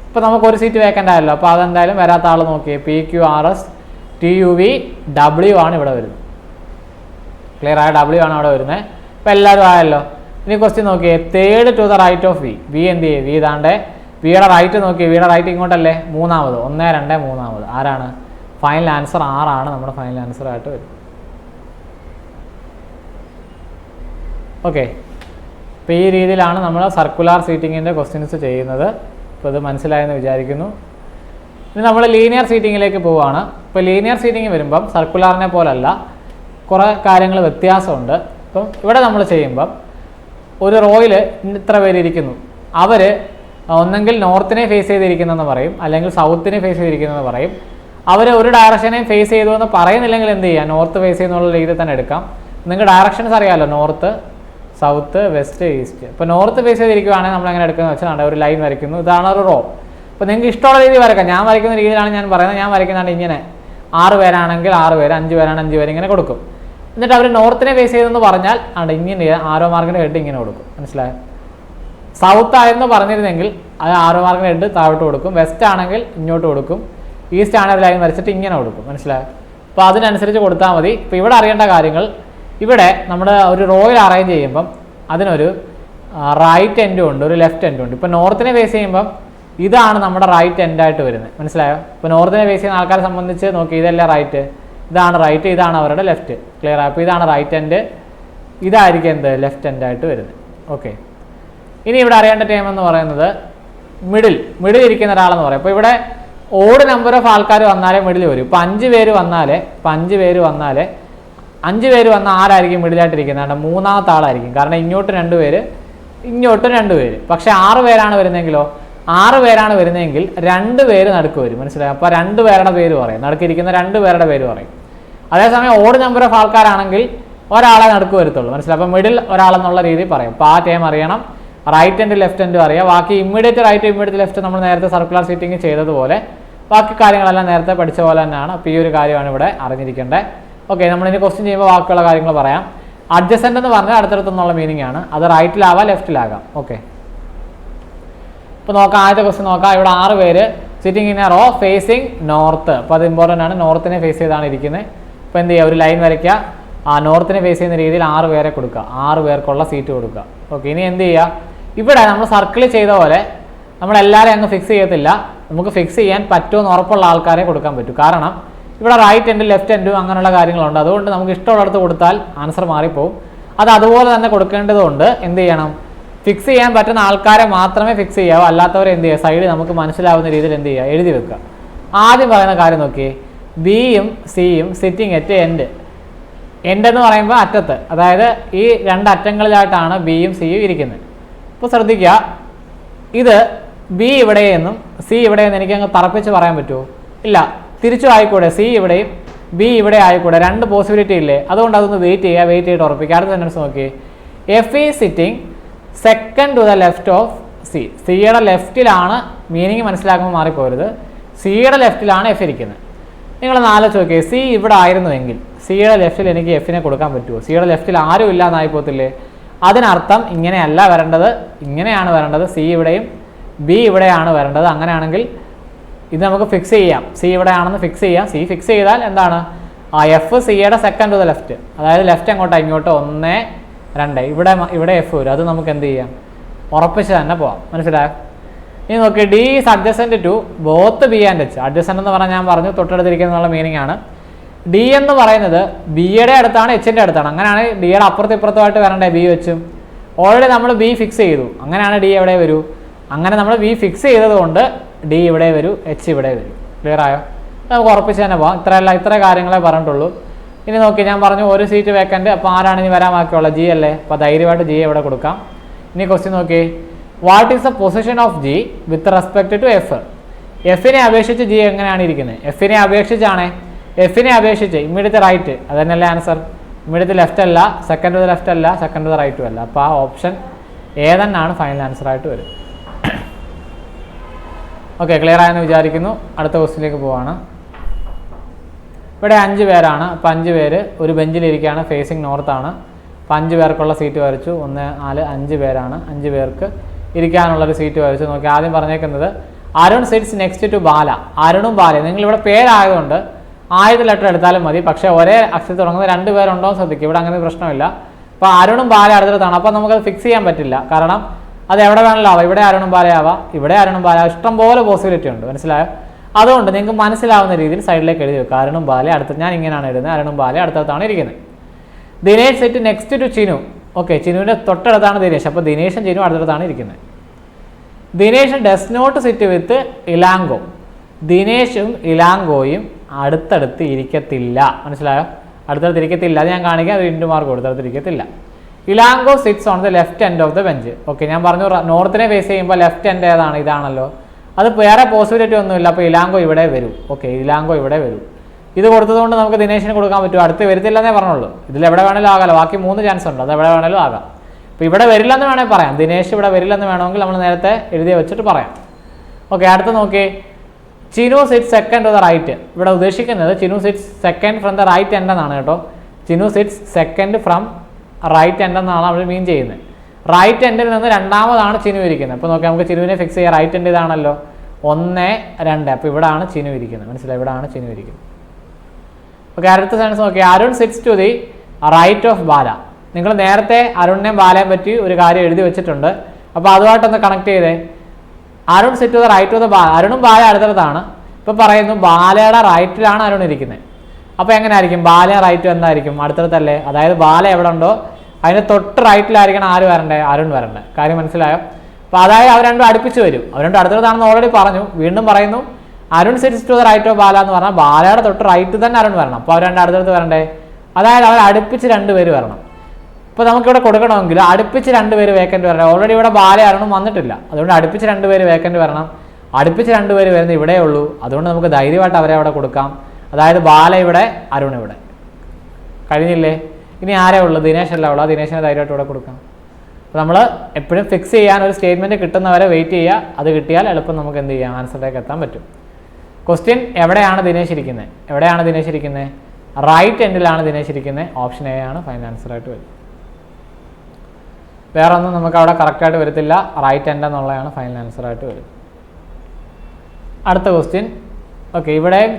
ഇപ്പോൾ നമുക്ക് ഒരു സീറ്റ് വേക്കൻ്റ് ആയല്ലോ. അപ്പോൾ അതെന്തായാലും വരാത്ത ആൾ നോക്കിയേ, P Q R S T U V W ആണ് ഇവിടെ വരുന്നത്. ക്ലിയർ ആയ? ഡബ്ല്യു ആണ് അവിടെ വരുന്നത്. ഇപ്പോൾ എല്ലാവരും ആയല്ലോ. ഇനി ക്വസ്റ്റ്യൻ നോക്കിയേ, third to the right of V. V എന്ത് ചെയ്യും? വി ഇതാണ്ട് വിയുടെ റൈറ്റ് നോക്കിയേ, വിയുടെ റൈറ്റ് ഇങ്ങോട്ടല്ലേ, മൂന്നാമത്, 1, 2 മൂന്നാമത്. ആരാണ്? ഫൈനൽ ആൻസർ 6 ആണ് നമ്മുടെ ഫൈനൽ ആൻസർ ആയിട്ട് വരും. ഓക്കെ, അപ്പോൾ ഈ രീതിയിലാണ് നമ്മൾ സർക്കുലാർ സീറ്റിങ്ങിൻ്റെ ക്വസ്റ്റ്യൻസ് ചെയ്യുന്നത്. ഇപ്പോൾ ഇത് മനസ്സിലായെന്ന് വിചാരിക്കുന്നു. ഇനി നമ്മൾ ലീനിയർ സീറ്റിങ്ങിലേക്ക് പോവുകയാണ്. ഇപ്പോൾ ലീനിയർ സീറ്റിംഗ് വരുമ്പം സർക്കുലാറിനെ പോലല്ല, കുറേ കാര്യങ്ങൾ വ്യത്യാസമുണ്ട്. ഇപ്പം ഇവിടെ നമ്മൾ ചെയ്യുമ്പം ഒരു റോയിൽ ഇത്ര പേര് ഇരിക്കുന്നു. അവർ ഒന്നെങ്കിൽ നോർത്തിനെ ഫേസ് ചെയ്തിരിക്കുന്നതെന്ന് പറയും, അല്ലെങ്കിൽ സൗത്തിനെ ഫേസ് ചെയ്തിരിക്കുന്നതെന്ന് പറയും. അവർ ഒരു ഡയറക്ഷനെയും ഫേസ് ചെയ്തു എന്ന് പറയുന്നില്ലെങ്കിൽ എന്ത് ചെയ്യുക? നോർത്ത് ഫേസ് ചെയ്യുന്നുള്ള രീതിയിൽ തന്നെ എടുക്കാം. നിങ്ങൾക്ക് ഡയറക്ഷൻസ് അറിയാമല്ലോ, നോർത്ത്, സൗത്ത്, വെസ്റ്റ്, ഈസ്റ്റ്. ഇപ്പോൾ നോർത്ത് ഫേസ് ചെയ്തിരിക്കുകയാണെങ്കിൽ നമ്മൾ എങ്ങനെ എടുക്കുന്നത് വെച്ചാൽ ഒരു ലൈൻ വരയ്ക്കുന്നു. ഇതാണ് ഒരു റോ. അപ്പോൾ നിങ്ങൾക്ക് ഇഷ്ടമുള്ള രീതിയിൽ വരയ്ക്കാം. ഞാൻ വരയ്ക്കുന്ന രീതിയിലാണ് ഞാൻ പറയുന്നത്. ഞാൻ വരയ്ക്കുന്നതാണ് ഇങ്ങനെ 6 പേരാണെങ്കിൽ 6 പേര്, 5 പേരാണ് 5 പേര്, ഇങ്ങനെ കൊടുക്കും. എന്നിട്ട് അവർ നോർത്തിനെ ഫേസ് ചെയ്തെന്ന് പറഞ്ഞാൽ അവിടെ ഇങ്ങനെ ആരോ മാർക്കിൻ്റെ ഹെഡ് ഇങ്ങനെ കൊടുക്കും. മനസ്സിലായോ? സൗത്ത് ആയെന്ന് പറഞ്ഞിരുന്നെങ്കിൽ അത് ആരോ മാർക്കിൻ്റെ ഹെഡ് താഴോട്ട് കൊടുക്കും. വെസ്റ്റ് ആണെങ്കിൽ ഇങ്ങോട്ട് കൊടുക്കും. ഈസ്റ്റ് ആണെങ്കിൽ ലൈൻ വരച്ചിട്ട് ഇങ്ങനെ കൊടുക്കും. മനസ്സിലായോ? അപ്പോൾ അതിനനുസരിച്ച് കൊടുത്താൽ മതി. ഇപ്പോൾ ഇവിടെ അറിയേണ്ട കാര്യങ്ങൾ, ഇവിടെ നമ്മുടെ ഒരു റോയിൽ അറേഞ്ച് ചെയ്യുമ്പം അതിനൊരു റൈറ്റ് എൻഡും ഉണ്ട്, ഒരു ലെഫ്റ്റ് എൻഡും ഉണ്ട്. ഇപ്പോൾ നോർത്തിനെ ഫേസ് ചെയ്യുമ്പം ഇതാണ് നമ്മുടെ റൈറ്റ് എൻഡായിട്ട് വരുന്നത്. മനസ്സിലായോ? ഇപ്പോൾ നോർത്തിനെ ഫേസ് ചെയ്യുന്ന ആൾക്കാരെ സംബന്ധിച്ച് നോക്കി, ഇതല്ല റൈറ്റ്, ഇതാണ് റൈറ്റ്, ഇതാണ് അവരുടെ ലെഫ്റ്റ്. ക്ലിയർ ആയി? അപ്പോൾ ഇതാണ് റൈറ്റ് എൻഡ്, ഇതായിരിക്കും എന്ത്? ലെഫ്റ്റ് എൻഡായിട്ട് വരുന്നത്. ഓക്കെ, ഇനി ഇവിടെ അറിയേണ്ട ടൈം എന്ന് പറയുന്നത് മിഡിൽ ഇരിക്കുന്ന ഒരാളെന്ന് പറയും. അപ്പോൾ ഇവിടെ ഓഡ് നമ്പർ ഓഫ് ആൾക്കാർ വന്നാലേ മിഡിൽ വരും. ഇപ്പോൾ 5 പേര് വന്നാൽ ആരായിരിക്കും മിഡിലായിട്ടിരിക്കുന്നത്? മൂന്നാമത്തെ ആളായിരിക്കും. കാരണം ഇങ്ങോട്ട് 2 പേര്, ഇങ്ങോട്ടും 2 പേര്. പക്ഷേ 6 പേരാണ് വരുന്നതെങ്കിലോ, 6 പേരാണ് വരുന്നതെങ്കിൽ 2 പേര് നടുക്ക് വരും. മനസ്സിലായി? അപ്പോൾ 2 പേരുടെ പേര് പറയും, നടുക്കിരിക്കുന്ന 2 പേരുടെ പേര് പറയും. അതേസമയം ഓഡ് നമ്പർ ഓഫ് ആൾക്കാരാണെങ്കിൽ ഒരാളെ നടുക്ക് വരത്തുള്ളൂ. മനസ്സിലായി? അപ്പോൾ മിഡിൽ ഒരാളെന്നുള്ള രീതിയിൽ പറയും. അപ്പോൾ ആ ടൈം അറിയണം. റൈറ്റ് ആൻഡ് ലെഫ്റ്റ് ഹാൻഡ് അറിയാം. ബാക്കി ഇമ്മീഡിയറ്റ് റൈറ്റ് ഇമ്മീഡിയറ്റ് ലെഫ്റ്റ് നമ്മൾ നേരത്തെ സർക്കുലർ സീറ്റിംഗ് ചെയ്തതുപോലെ ബാക്കി കാര്യങ്ങളെല്ലാം നേരത്തെ പഠിച്ച പോലെ തന്നെയാണ്. അപ്പോൾ ഈ ഒരു കാര്യമാണ് ഇവിടെ അറിഞ്ഞിരിക്കേണ്ടത്. ഓക്കെ, നമ്മളിനി ക്വസ്റ്റ്യൻ ചെയ്യുമ്പോൾ ബാക്കിയുള്ള കാര്യങ്ങൾ പറയാം. അഡ്ജസെൻ്റ് എന്ന് പറഞ്ഞാൽ അടുത്തടുത്തെന്നുള്ള മീനിങ് ആണ്. അത് റൈറ്റിലാവാം ലെഫ്റ്റിലാകാം. ഓക്കെ, ഇപ്പോൾ നോക്കാം. ആദ്യത്തെ ക്വസ്റ്റ്യൻ നോക്കാം. ഇവിടെ 6 പേര് sitting in a row facing north. അപ്പോൾ അത് ഇമ്പോർട്ടൻ്റ് ആണ്. നോർത്തിനെ ഫേസ് ചെയ്താണ് ഇരിക്കുന്നത്. ഇപ്പോൾ എന്ത് ചെയ്യുക, ഒരു ലൈൻ വരയ്ക്കുക. ആ നോർത്തിനെ ഫേസ് ചെയ്യുന്ന രീതിയിൽ 6 പേരെ കൊടുക്കുക, 6 പേർക്കുള്ള സീറ്റ് കൊടുക്കുക. ഓക്കെ, ഇനി എന്ത് ചെയ്യുക, ഇവിടെ നമ്മൾ സർക്കിൾ ചെയ്ത പോലെ നമ്മളെല്ലാവരെയും അങ്ങ് ഫിക്സ് ചെയ്യത്തില്ല. നമുക്ക് ഫിക്സ് ചെയ്യാൻ പറ്റുമെന്ന് ഉറപ്പുള്ള ആൾക്കാരെ കൊടുക്കാൻ പറ്റും. കാരണം ഇവിടെ റൈറ്റ് എൻഡ് ലെഫ്റ്റ് എൻഡും അങ്ങനെയുള്ള കാര്യങ്ങളുണ്ട്. അതുകൊണ്ട് നമുക്ക് ഇഷ്ടമുള്ളിടത്ത് കൊടുത്താൽ ആൻസർ മാറിപ്പോവും. അത് അതുപോലെ തന്നെ കൊടുക്കേണ്ടതുകൊണ്ട് എന്ത് ചെയ്യണം, ഫിക്സ് ചെയ്യാൻ പറ്റുന്ന ആൾക്കാരെ മാത്രമേ ഫിക്സ് ചെയ്യാവൂ. അല്ലാത്തവരെ എന്ത് ചെയ്യുക, സൈഡ് നമുക്ക് മനസ്സിലാവുന്ന രീതിയിൽ എന്ത് ചെയ്യുക, എഴുതി വെക്കുക. ആദ്യം പറയുന്ന കാര്യം നോക്കിയേ, ബിയും സിയും സിറ്റിംഗ് അറ്റ് എൻഡ്. എൻഡ് എന്ന് പറയുമ്പോൾ അറ്റത്ത്, അതായത് ഈ 2 അറ്റങ്ങളിലായിട്ടാണ് ബിയും സിയും ഇരിക്കുന്നത്. ഇപ്പോൾ ശ്രദ്ധിക്കുക, ഇത് ബി ഇവിടെയെന്നും സി ഇവിടെയെന്നും എനിക്ക് അങ്ങ് തറപ്പിച്ച് പറയാൻ പറ്റുമോ? ഇല്ല. തിരിച്ചു ആയിക്കൂടെ, സി ഇവിടെയും ബി ഇവിടെ ആയിക്കൂടെ, 2 പോസിബിലിറ്റി ഇല്ലേ? അതുകൊണ്ട് അതൊന്ന് വെയിറ്റ് ചെയ്തിട്ട് ഉറപ്പിക്കുക. അടുത്ത സെൻറ്റൻസ് നോക്കി, F is sitting second to the left of C. സിയുടെ ലെഫ്റ്റിലാണ്, മീനിങ് മനസ്സിലാക്കുമ്പോൾ മാറിപ്പോരുത്, സിയുടെ ലെഫ്റ്റിലാണ് എഫ് ഇരിക്കുന്നത്. നിങ്ങളൊന്ന് ആലോചിച്ച് നോക്കിയേ, സി ഇവിടെ ആയിരുന്നുവെങ്കിൽ സിയുടെ ലെഫ്റ്റിൽ എനിക്ക് എഫിനെ കൊടുക്കാൻ പറ്റുമോ? സിയുടെ ലെഫ്റ്റിൽ ആരും ഇല്ലാന്നായി പോകത്തില്ലേ? അതിനർത്ഥം ഇങ്ങനെയല്ല വരേണ്ടത്, ഇങ്ങനെയാണ് വരേണ്ടത്. സി ഇവിടെയും ബി ഇവിടെയാണ് വരേണ്ടത്. അങ്ങനെയാണെങ്കിൽ ഇത് നമുക്ക് ഫിക്സ് ചെയ്യാം, സി ഇവിടെയാണെന്ന് ഫിക്സ് ചെയ്യാം. സി ഫിക്സ് ചെയ്താൽ എന്താണ്, ആ എഫ് സിയുടെ സെക്കൻഡ് ടു ദ ലെഫ്റ്റ്, അതായത് ലെഫ്റ്റ് എങ്ങോട്ടാണ്, ഇങ്ങോട്ട് 1, 2, ഇവിടെ എഫ് വരും. അത് നമുക്ക് എന്ത് ചെയ്യാം, ഉറപ്പിച്ച് തന്നെ പോവാം. മനസ്സിലായോ? ഇനി നോക്കി, D is adjacent to both B and H. Adjacent എന്ന് പറഞ്ഞാൽ ഞാൻ പറഞ്ഞു തൊട്ടടുത്തിരിക്കുന്നുള്ള മീനിങ് ആണ്. ഡി എന്ന് പറയുന്നത് ബിയുടെ അടുത്താണ്, എച്ചിൻ്റെ അടുത്താണ്. അങ്ങനെയാണ് ഡിയുടെ അപ്പുറത്തും ഇപ്പുറത്തുമായിട്ട് വരണ്ടേ ബി വെച്ചും. ഓൾറെഡി നമ്മൾ ബി ഫിക്സ് ചെയ്തു. അങ്ങനെയാണ് ഡി എവിടെ വരൂ. അങ്ങനെ നമ്മൾ ബി ഫിക്സ് ചെയ്തതുകൊണ്ട് ഡി ഇവിടെ വരൂ, എച്ച് ഇവിടെ വരും. ക്ലിയർ ആയോ? നമുക്ക് ഉറപ്പിച്ച് തന്നെ പോകാം. ഇത്ര കാര്യങ്ങളെ പറഞ്ഞിട്ടുള്ളൂ. ഇനി നോക്കി, ഞാൻ പറഞ്ഞു ഒരു സീറ്റ് വേക്കൻറ്റ്. അപ്പോൾ ആരാണ് ഇനി വരാൻ ബാക്കിയുള്ള? ജി അല്ലേ. അപ്പോൾ ധൈര്യമായിട്ട് ജി ഇവിടെ കൊടുക്കാം. ഇനി ക്വസ്റ്റ്യൻ നോക്കി, what is the position of G with respect to F. എഫിനെ അപേക്ഷിച്ച് ജി എങ്ങനെയാണ് ഇരിക്കുന്നത്? എഫിനെ അപേക്ഷിച്ച് ഇമ്മീഡിയറ്റ് റൈറ്റ്, അത് തന്നെയല്ലേ ആൻസർ. ഇമ്മീഡിയറ്റ് ലെഫ്റ്റ് അല്ല, സെക്കൻഡ് ടു ദ ലെഫ്റ്റ് അല്ല, സെക്കൻഡ് ടു ദ റൈറ്റും അല്ല. അപ്പോൾ ആ ഓപ്ഷൻ ഏതെന്നാണ് ഫൈനൽ ആൻസർ ആയിട്ട് വരും. ഓക്കെ, ക്ലിയർ ആയെന്ന് വിചാരിക്കുന്നു. അടുത്ത ക്വസ്റ്റ്യനിലേക്ക് പോവാണ്. ഇവിടെ 5 പേരാണ്. അപ്പോൾ 5 പേര് ഒരു ബെഞ്ചിലിരിക്കുകയാണ്, ഫേസിങ് നോർത്താണ്. അപ്പോൾ 5 പേർക്കുള്ള സീറ്റ് വരച്ചു. 1, 4, 5 പേരാണ്. 5 പേർക്ക് ഇരിക്കാനുള്ളൊരു സീറ്റ് വരച്ചു. നോക്കി, ആദ്യം പറഞ്ഞേക്കുന്നത് അരുൺ സിറ്റ്സ് നെക്സ്റ്റ് ടു ബാല. അരുണും ബാലയും, നിങ്ങളിവിടെ പേരായതുകൊണ്ട് ആദ്യത്തെ ലെറ്റർ എടുത്താലും മതി. പക്ഷേ ഒരേ അക്ഷരത്തിൽ തുടങ്ങുന്ന 2 പേരുണ്ടോ എന്ന് ശ്രദ്ധിക്കും. ഇവിടെ അങ്ങനെ പ്രശ്നമില്ല. അപ്പോൾ അരുണും ബാല അടുത്തടുത്താണ്. അപ്പോൾ നമുക്കത് ഫിക്സ് ചെയ്യാൻ പറ്റില്ല. കാരണം അത് എവിടെ വേണമെങ്കിലും ആവാം. ഇവിടെ അരുണും ബാലയാവാം, ഇവിടെ അരുണും ബാല, ഇഷ്ടംപോലെ പോസിബിലിറ്റി ഉണ്ട്. മനസ്സിലായോ? അതുകൊണ്ട് നിങ്ങൾക്ക് മനസ്സിലാവുന്ന രീതിയിൽ സൈഡിലേക്ക് എഴുതി വെക്കുക. അരുണും ബാല അടുത്ത്, ഞാൻ ഇങ്ങനെയാണ് എഴുതുന്നത്, അരുണും ബാല അടുത്തടുത്താണ് ഇരിക്കുന്നത്. Dinesh sit next to Chinu. Okay, ചിനുവിൻ്റെ തൊട്ടടുത്താണ് ദിനേഷ്. അപ്പോൾ ദിനേഷും ചിനു അടുത്തടുത്താണ് ഇരിക്കുന്നത്. Dinesh does not sit with Elango. ദിനേഷും ഇലാങ്കോയും അടുത്തടുത്ത് ഇരിക്കത്തില്ല. മനസ്സിലായോ? അടുത്തടുത്ത് ഇരിക്കത്തില്ല. അത് ഞാൻ കാണിക്കാം. അത് ഇൻറ്റു മാർക്ക് കൊടുത്തടുത്ത് ഇരിക്കത്തില്ല. Elango sits on the left end of the bench. Okay, ഞാൻ പറഞ്ഞു നോർത്തിനെ ഫേസ് ചെയ്യുമ്പോൾ ലെഫ്റ്റ് എൻഡ് ഏതാണ്? ഇതാണല്ലോ. അത് വേറെ പോസിബിലിറ്റി ഒന്നുമില്ല. അപ്പോൾ ഇലാങ്കോ ഇവിടെ വരും. ഓക്കെ, ഇലാങ്കോ ഇവിടെ വരും. ഇത് കൊടുത്തതുകൊണ്ട് നമുക്ക് ദിനേഷിന് കൊടുക്കാൻ പറ്റും. അടുത്ത് വരത്തില്ലെന്നേ പറഞ്ഞുള്ളൂ. ഇതിൽ എവിടെ വേണമെങ്കിലും ആകാമല്ലോ. ബാക്കി 3 ചാൻസ് ഉണ്ട്. അത് എവിടെ വേണമെങ്കിലും ആകാം. അപ്പോൾ ഇവിടെ വരില്ലെന്ന് വേണമെങ്കിൽ പറയാം. ദിനേഷ് ഇവിടെ വരില്ലെന്ന് വേണമെങ്കിൽ നമ്മൾ നേരത്തെ എഴുതി വെച്ചിട്ട് പറയാം. ഓക്കെ, അടുത്ത് നോക്കി, Chinu sits second to the right. ഇവിടെ ഉദ്ദേശിക്കുന്നത് Chinu sits second from the right end എന്നാണ് കേട്ടോ. Chinu sits second from right end എന്നാണ് നമ്മൾ മീൻ ചെയ്യുന്നത്. റൈറ്റ് എൻഡിൽ നിന്ന് രണ്ടാമതാണ് ചിനു ഇരിക്കുന്നത്. അപ്പോൾ നോക്കി, നമുക്ക് ചിനുവിനെ ഫിക്സ് ചെയ്യാം. റൈറ്റ് എൻഡ് ഇതാണല്ലോ, 1, 2. അപ്പോൾ ഇവിടെയാണ് ചിനു ഇരിക്കുന്നത്. മനസ്സിലായി? ഇവിടെയാണ് ചിനു ഇരിക്കുന്നത്. ഓക്കെ, അടുത്ത സെൻസ് നോക്കി, Arun sits to the right of Bala. നിങ്ങൾ നേരത്തെ അരുണിനെയും ബാലയും പറ്റി ഒരു കാര്യം എഴുതി വെച്ചിട്ടുണ്ട്. അപ്പോൾ അതുമായിട്ടൊന്ന് കണക്ട് ചെയ്തേ. Arun sit to the right of the Bala. അരുണും ബാല അടുത്തടുത്താണ്. ഇപ്പോൾ പറയുന്നു ബാലയുടെ റൈറ്റിലാണ് അരുൺ ഇരിക്കുന്നത്. അപ്പോൾ എങ്ങനെ ആയിരിക്കും? ബാല റൈറ്റും എന്തായിരിക്കും? അടുത്തടുത്തല്ലേ. അതായത് ബാല എവിടെ ഉണ്ടോ അതിന് തൊട്ട് റൈറ്റിലായിരിക്കണം ആര് വരണ്ടേ, അരുൺ വരണ്ടേ. കാര്യം മനസ്സിലായോ? അപ്പോൾ അതായത് അവർ രണ്ടും അടുപ്പിച്ച് വരും. അവർ രണ്ടും അടുത്തതാണെന്ന് ഓൾറെഡി പറഞ്ഞു. വീണ്ടും പറയുന്നു Arun sits to the right of Bala എന്ന് പറഞ്ഞാൽ ബാലയുടെ തൊട്ട് റൈറ്റ് തന്നെ അരുൺ വരണം. അപ്പോൾ അവർ രണ്ട് അടുത്തടുത്ത് വരണ്ടേ. അതായത് അവർ അടുപ്പിച്ച് 2 പേര് വരണം. ഇപ്പോൾ നമുക്കിവിടെ കൊടുക്കണമെങ്കിൽ അടുപ്പിച്ച് 2 പേര് വേക്കൻറ്റ് വരണം. ഓൾറെഡി ഇവിടെ ബാല അരുണും വന്നിട്ടില്ല. അതുകൊണ്ട് അടുപ്പിച്ച് 2 പേര് വേക്കൻറ്റ് വരണം. അടുപ്പിച്ച് 2 പേര് വരുന്നത് ഇവിടെ ഉള്ളൂ. അതുകൊണ്ട് നമുക്ക് ധൈര്യമായിട്ട് അവരെ അവിടെ കൊടുക്കാം. അതായത് ബാല ഇവിടെ, അരുൺ ഇവിടെ. കഴിഞ്ഞില്ലേ? ഇനി ആരേ ഉള്ളൂ? ദിനേശ് അല്ല ഉള്ളൂ. ദിനേശിനെ ധൈര്യമായിട്ട് ഇവിടെ കൊടുക്കാം. അപ്പോൾ നമ്മൾ എപ്പോഴും ഫിക്സ് ചെയ്യാൻ ഒരു സ്റ്റേറ്റ്മെൻറ്റ് കിട്ടുന്നവരെ വെയിറ്റ് ചെയ്യുക. അത് കിട്ടിയാൽ എളുപ്പം നമുക്ക് എന്ത് ചെയ്യാം, ആൻസറിലേക്ക് എത്താൻ പറ്റും. ക്വസ്റ്റ്യൻ എവിടെയാണ് ദിനേശ് ഇരിക്കുന്നത്? എവിടെയാണ് ദിനേശ് ഇരിക്കുന്നത്? റൈറ്റ് എൻഡിലാണ് ദിനേശ് ഇരിക്കുന്നത്. ഓപ്ഷൻ എ ആണ് ഫൈനൽ ആൻസറായിട്ട് വരും. വേറെ ഒന്നും നമുക്ക് അവിടെ കറക്റ്റായിട്ട് വരത്തില്ല. റൈറ്റ് എൻഡ് എന്നുള്ളതാണ് ഫൈനൽ ആൻസറായിട്ട് വരും. അടുത്ത ക്വസ്റ്റ്യൻ. ഓക്കെ, ഇവിടെയും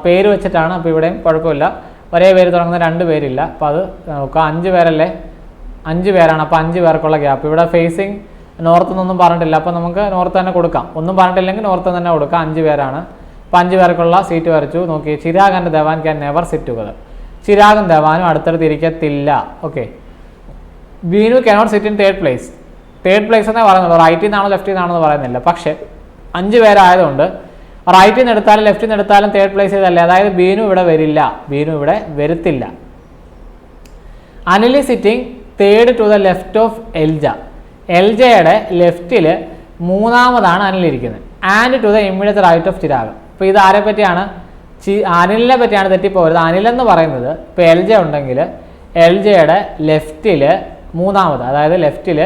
പേര് വെച്ചിട്ടാണ്. അപ്പോൾ ഇവിടെയും കുഴപ്പമില്ല. ഒരേ പേര് തുടങ്ങുന്ന 2 പേരില്ല. അപ്പോൾ അത് നോക്കുക. 5 പേരല്ലേ? 5 പേരാണ്. അപ്പോൾ 5 പേർക്കുള്ള ഗ്യാപ്പ്. ഇവിടെ ഫേസിങ് നോർത്ത് എന്നൊന്നും പറഞ്ഞിട്ടില്ല. അപ്പോൾ നമുക്ക് നോർത്ത് തന്നെ കൊടുക്കാം. ഒന്നും പറഞ്ഞിട്ടില്ലെങ്കിൽ നോർത്ത് തന്നെ കൊടുക്കാം. 5 പേരാണ്. അപ്പോൾ 5 പേർക്കുള്ള സീറ്റ് വരച്ചു. നോക്കി, Chirag and Dhawan can never sit together. ചിരാഗും ധവാനും അടുത്തടുത്ത് ഇരിക്കത്തില്ല. Okay. Binu cannot sit in third place. Third place എന്നേ പറയുന്നുള്ളൂ. റൈറ്റിൽ നിന്നാണോ ലെഫ്റ്റിൽ നിന്നാണോ എന്ന് പറയുന്നില്ല. പക്ഷേ 5 പേരായതുകൊണ്ട് റൈറ്റിൽ നിന്ന് എടുത്താലും ലെഫ്റ്റിൽ നിന്ന് എടുത്താലും തേർഡ് പ്ലേസ് ചെയ്തല്ലേ. അതായത് ബീനു ഇവിടെ വരില്ല. ബീനു ഇവിടെ വരത്തില്ല. Anil sitting third to the left of Elja. എൽജയുടെ ലെഫ്റ്റിൽ 3ാമതാണ് അനിൽ ഇരിക്കുന്നത്. And to the immediate right of Chirag. ഇപ്പോൾ ഇത് ആരെ പറ്റിയാണ്? അനിലിനെ പറ്റിയാണ്. തെറ്റിപ്പോകരുത്. അനിലെന്ന് പറയുന്നത് ഇപ്പോൾ എൽജ ഉണ്ടെങ്കിൽ എൽജയുടെ ലെഫ്റ്റിൽ 3ാമത്, അതായത് ലെഫ്റ്റിൽ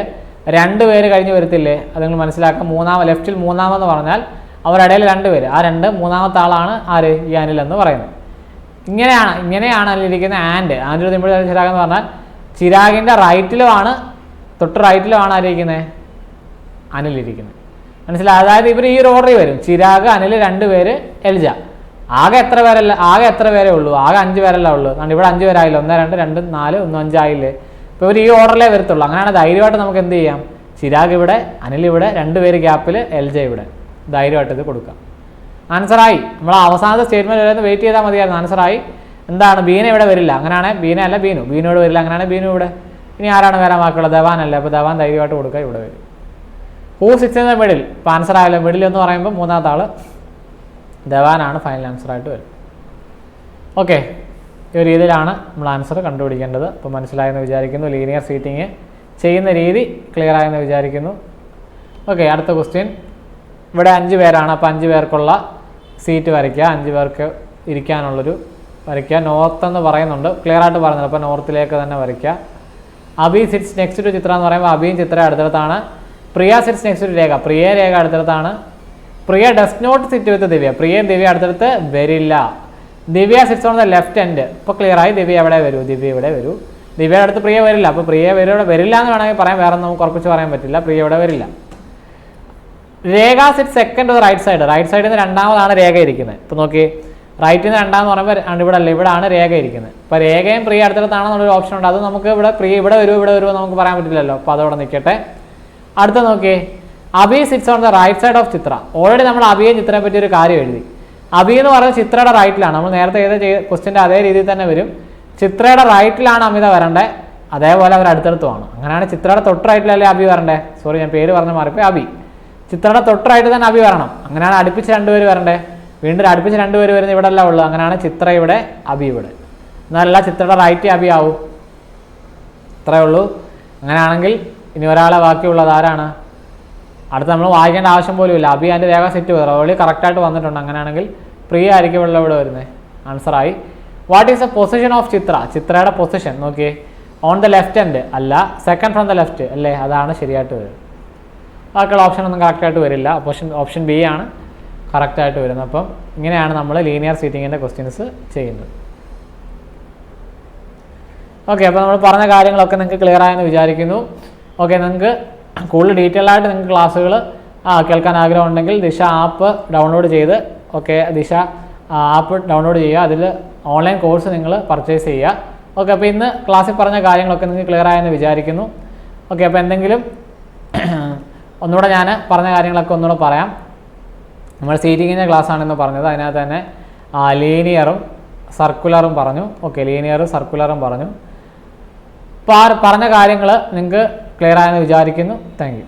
2 പേര് കഴിഞ്ഞ് വരത്തില്ലേ? അത് നിങ്ങൾ മനസ്സിലാക്കാം. ലെഫ്റ്റിൽ 3ാമെന്ന് പറഞ്ഞാൽ അവരിടയിൽ 2 പേര്. ആ 3ാമത്തെ ആളാണ് ആര്? ഈ അനിൽ എന്ന് പറയുന്നത്. ഇങ്ങനെയാണ് അതിലിരിക്കുന്ന ആൻഡ് ടു ഇമ്മീഡിയറ്റ് ചിരാഗ് എന്ന് പറഞ്ഞാൽ ചിരാഗിൻ്റെ റൈറ്റിലുമാണ്, തൊട്ട് റൈറ്റിലുമാണ് ആരിയിരിക്കുന്നത്? അനിലിരിക്കുന്നത്. മനസ്സിലായി? അതായത് ഇവർ ഈ ഒരു ഓർഡറിൽ വരും. ചിരാഗ്, അനിൽ, 2 പേര്, എൽജ. ആകെ എത്ര പേരേ ഉള്ളൂ? ആകെ 5 പേരല്ല ഉള്ളൂ. കാരണം ഇവിടെ 5 പേരായില്ല. 1 2 2 4 1 5 ആയില്ലേ? ഇപ്പോൾ ഇവർ ഈ ഓർഡറിലേ വരത്തുള്ളൂ. അങ്ങനെയാണ് ധൈര്യമായിട്ട് നമുക്ക് എന്ത് ചെയ്യാം? ചിരാഗ് ഇവിടെ, അനിൽ ഇവിടെ, 2 പേര് ഗ്യാപ്പിൽ, എൽജ ഇവിടെ. ധൈര്യമായിട്ട് ഇത് കൊടുക്കാം. ആൻസറായി. നമ്മൾ അവസാനത്തെ സ്റ്റേറ്റ്മെൻറ്റ് വരെ വെയിറ്റ് ചെയ്താൽ മതിയായിരുന്നു. ആൻസറായി. എന്താണ്? ബീന ഇവിടെ വരില്ല. അങ്ങനെയാണെങ്കിൽ ബീന അല്ല ബീനു. ബീനോട് വരില്ല. അങ്ങനെയാണെങ്കിൽ ബീനു ഇവിടെ. ഇനി ആരാണ് വരാൻ ബാക്കിയുള്ളത്? ധവാൻ അല്ലേ. അപ്പോൾ ധവാൻ ധൈര്യമായിട്ട് കൊടുക്കുക. ഇവിടെ വരും. Who sits in the middle. ഇപ്പോൾ ആൻസർ ആയല്ലോ. മിഡിൽ എന്ന് പറയുമ്പോൾ 3ാമത്തെ ആൾ ധവാനാണ് ഫൈനൽ ആൻസറായിട്ട് വരും. ഓക്കെ, ഈ ഒരു രീതിയിലാണ് നമ്മൾ ആൻസർ കണ്ടുപിടിക്കേണ്ടത്. അപ്പോൾ മനസ്സിലായെന്ന് വിചാരിക്കുന്നു. ലീനിയർ സീറ്റിംഗ് ചെയ്യുന്ന രീതി ക്ലിയർ ആയെന്ന് വിചാരിക്കുന്നു. ഓക്കെ, അടുത്ത ക്വസ്റ്റ്യൻ. ഇവിടെ 5 പേരാണ്. അപ്പോൾ 5 പേർക്കുള്ള സീറ്റ് വരയ്ക്കുക. 5 പേർക്ക് ഇരിക്കാനുള്ളൊരു വരയ്ക്കുക. നോർത്ത് എന്ന് പറയുന്നുണ്ട്. ക്ലിയർ ആയിട്ട് പറയുന്നുണ്ട്. അപ്പോൾ നോർത്തിലേക്ക് തന്നെ വരയ്ക്കുക. Abhi sits next to Chitra എന്ന് പറയുമ്പോൾ അബിയും ചിത്ര അടുത്തടുത്താണ്. Priya sits next to Rekha. Rekha അടുത്തടുത്താണ്. Priya does not sit with Divya. പ്രിയയും ദിവ്യ അടുത്തടുത്ത് വരില്ല. Divya sits on the left end. ഇപ്പോൾ ക്ലിയറായി. ദിവ്യ എവിടെ വരൂ? ദിവ്യ ഇവിടെ വരൂ. ദിവ്യയുടെ അടുത്ത് പ്രിയ വരില്ല. അപ്പോൾ പ്രിയ ഇവിടെ വരില്ല എന്ന് വേണമെങ്കിൽ പറയാം. വേറെ നമുക്ക് ഉറപ്പിച്ച് പറയാൻ പറ്റില്ല. പ്രിയ ഇവിടെ വരില്ല. Rekha sit second to the right side. Right സൈഡിൽ നിന്ന് 2ാമതാണ് രേഖ ഇരിക്കുന്നത്. ഇപ്പോൾ നോക്കി, റൈറ്റിൽ നിന്ന് 2ാമെന്ന് പറയുമ്പോൾ ഇവിടെ അല്ല, ഇവിടെയാണ് രേഖ ഇരിക്കുന്നത്. അപ്പോൾ രേഖയും പ്രിയ അടുത്തടുത്താണെന്നുള്ളൊരു ഓപ്ഷൻ ഉണ്ട്. അത് നമുക്ക് ഇവിടെ പ്രിയ ഇവിടെ വരുമോ നമുക്ക് പറയാൻ പറ്റില്ലല്ലോ. അപ്പോൾ അതവിടെ നിൽക്കട്ടെ. അടുത്ത നോക്കിയേ, Abhi sits on the right side of Chitra. Already നമ്മൾ അബിയെ ചിത്രയെ പറ്റി ഒരു കാര്യം എഴുതി. അബി എന്ന് പറയുന്നത് ചിത്രയുടെ റൈറ്റിലാണ്. നമ്മൾ നേരത്തെ ചെയ്ത ക്വസ്റ്റിൻ്റെ അതേ രീതിയിൽ തന്നെ വരും. ചിത്രയുടെ റൈറ്റിലാണ് അമിത വരണ്ടേ. അതേപോലെ അവർ അടുത്തടുത്തുമാണ്. അങ്ങനെയാണ് ചിത്രയുടെ തൊട്ട് റൈറ്റിലല്ലേ അബി വരണ്ടേ. സോറി, ഞാൻ പേര് പറഞ്ഞ് മാറിപ്പോയി. അബി ചിത്രയുടെ തൊട്ടായിട്ട് തന്നെ അബി വരണം. അങ്ങനെയാണ് അടുപ്പിച്ച് 2 പേര് വരണ്ടേ. വീണ്ടും അടുപ്പിച്ച് 2 പേര് വരുന്നത് ഇവിടെ അല്ല ഉള്ളൂ. അങ്ങനെയാണ് ചിത്ര ഇവിടെ, അബി ഇവിടെ. എന്നല്ല ചിത്രയുടെ റൈറ്റ് അബി ആവും. ഇത്രയേ ഉള്ളൂ. അങ്ങനെയാണെങ്കിൽ ഇനി ഒരാളെ ബാക്കിയുള്ളത് ആരാണ്? അടുത്ത് നമ്മൾ വായിക്കേണ്ട ആവശ്യം പോലും ഇല്ല. അബി അതിൻ്റെ രേഖ സെറ്റ് ചെയ്തു. റോളി കറക്റ്റായിട്ട് വന്നിട്ടുണ്ട്. അങ്ങനെയാണെങ്കിൽ പ്രിയ ആയിരിക്കും ഇവിടെ വരുന്നത്. ആൻസറായി. What is the position of Chitra? ചിത്രയുടെ പൊസിഷൻ നോക്കിയേ. ഓൺ ദ ലെഫ്റ്റ് എൻഡ് അല്ല, സെക്കൻഡ് ഫ്രം ദ ലെഫ്റ്റ് അല്ലേ. അതാണ് ശരിയായിട്ട് വരുന്നത്. ബാക്കിയുള്ള ഓപ്ഷൻ ഒന്നും കറക്റ്റായിട്ട് വരില്ല. ഓപ്ഷൻ ബി ആണ് കറക്റ്റായിട്ട് വരുന്നത്. അപ്പം ഇങ്ങനെയാണ് നമ്മൾ ലീനിയർ സീറ്റിങ്ങിൻ്റെ ക്വസ്റ്റ്യൻസ് ചെയ്യുന്നത്. ഓക്കെ, അപ്പോൾ നമ്മൾ പറഞ്ഞ കാര്യങ്ങളൊക്കെ നിങ്ങൾക്ക് ക്ലിയർ ആയെന്ന് വിചാരിക്കുന്നു. ഓക്കെ, നിങ്ങൾക്ക് കൂടുതൽ ഡീറ്റെയിൽ ആയിട്ട് നിങ്ങൾക്ക് ക്ലാസ്സുകൾ കേൾക്കാൻ ആഗ്രഹം ഉണ്ടെങ്കിൽ ദിശ ആപ്പ് ഡൗൺലോഡ് ചെയ്ത് ദിശ ആപ്പ് ഡൗൺലോഡ് ചെയ്യുക. അതിൽ ഓൺലൈൻ കോഴ്സ് നിങ്ങൾ പർച്ചേസ് ചെയ്യുക. ഓക്കെ, അപ്പോൾ ഇന്ന് ക്ലാസ്സിൽ പറഞ്ഞ കാര്യങ്ങളൊക്കെ നിങ്ങൾക്ക് ക്ലിയർ ആയെന്ന് വിചാരിക്കുന്നു. ഓക്കെ, അപ്പോൾ എന്തെങ്കിലും ഒന്നുകൂടെ ഞാൻ പറഞ്ഞ കാര്യങ്ങളൊക്കെ ഒന്നുകൂടെ പറയാം. നമ്മൾ സീറ്റിങ്ങിൻ്റെ ക്ലാസ് ആണെന്ന് പറഞ്ഞത്. അതിനകത്ത് തന്നെ ലീനിയറും സർക്കുലറും പറഞ്ഞു. ഓക്കെ, ലീനിയറും സർക്കുലറും പറഞ്ഞു. അപ്പോൾ പറഞ്ഞ കാര്യങ്ങൾ നിങ്ങൾക്ക് ക്ലിയർ ആയെന്ന് വിചാരിക്കുന്നു. Thank you.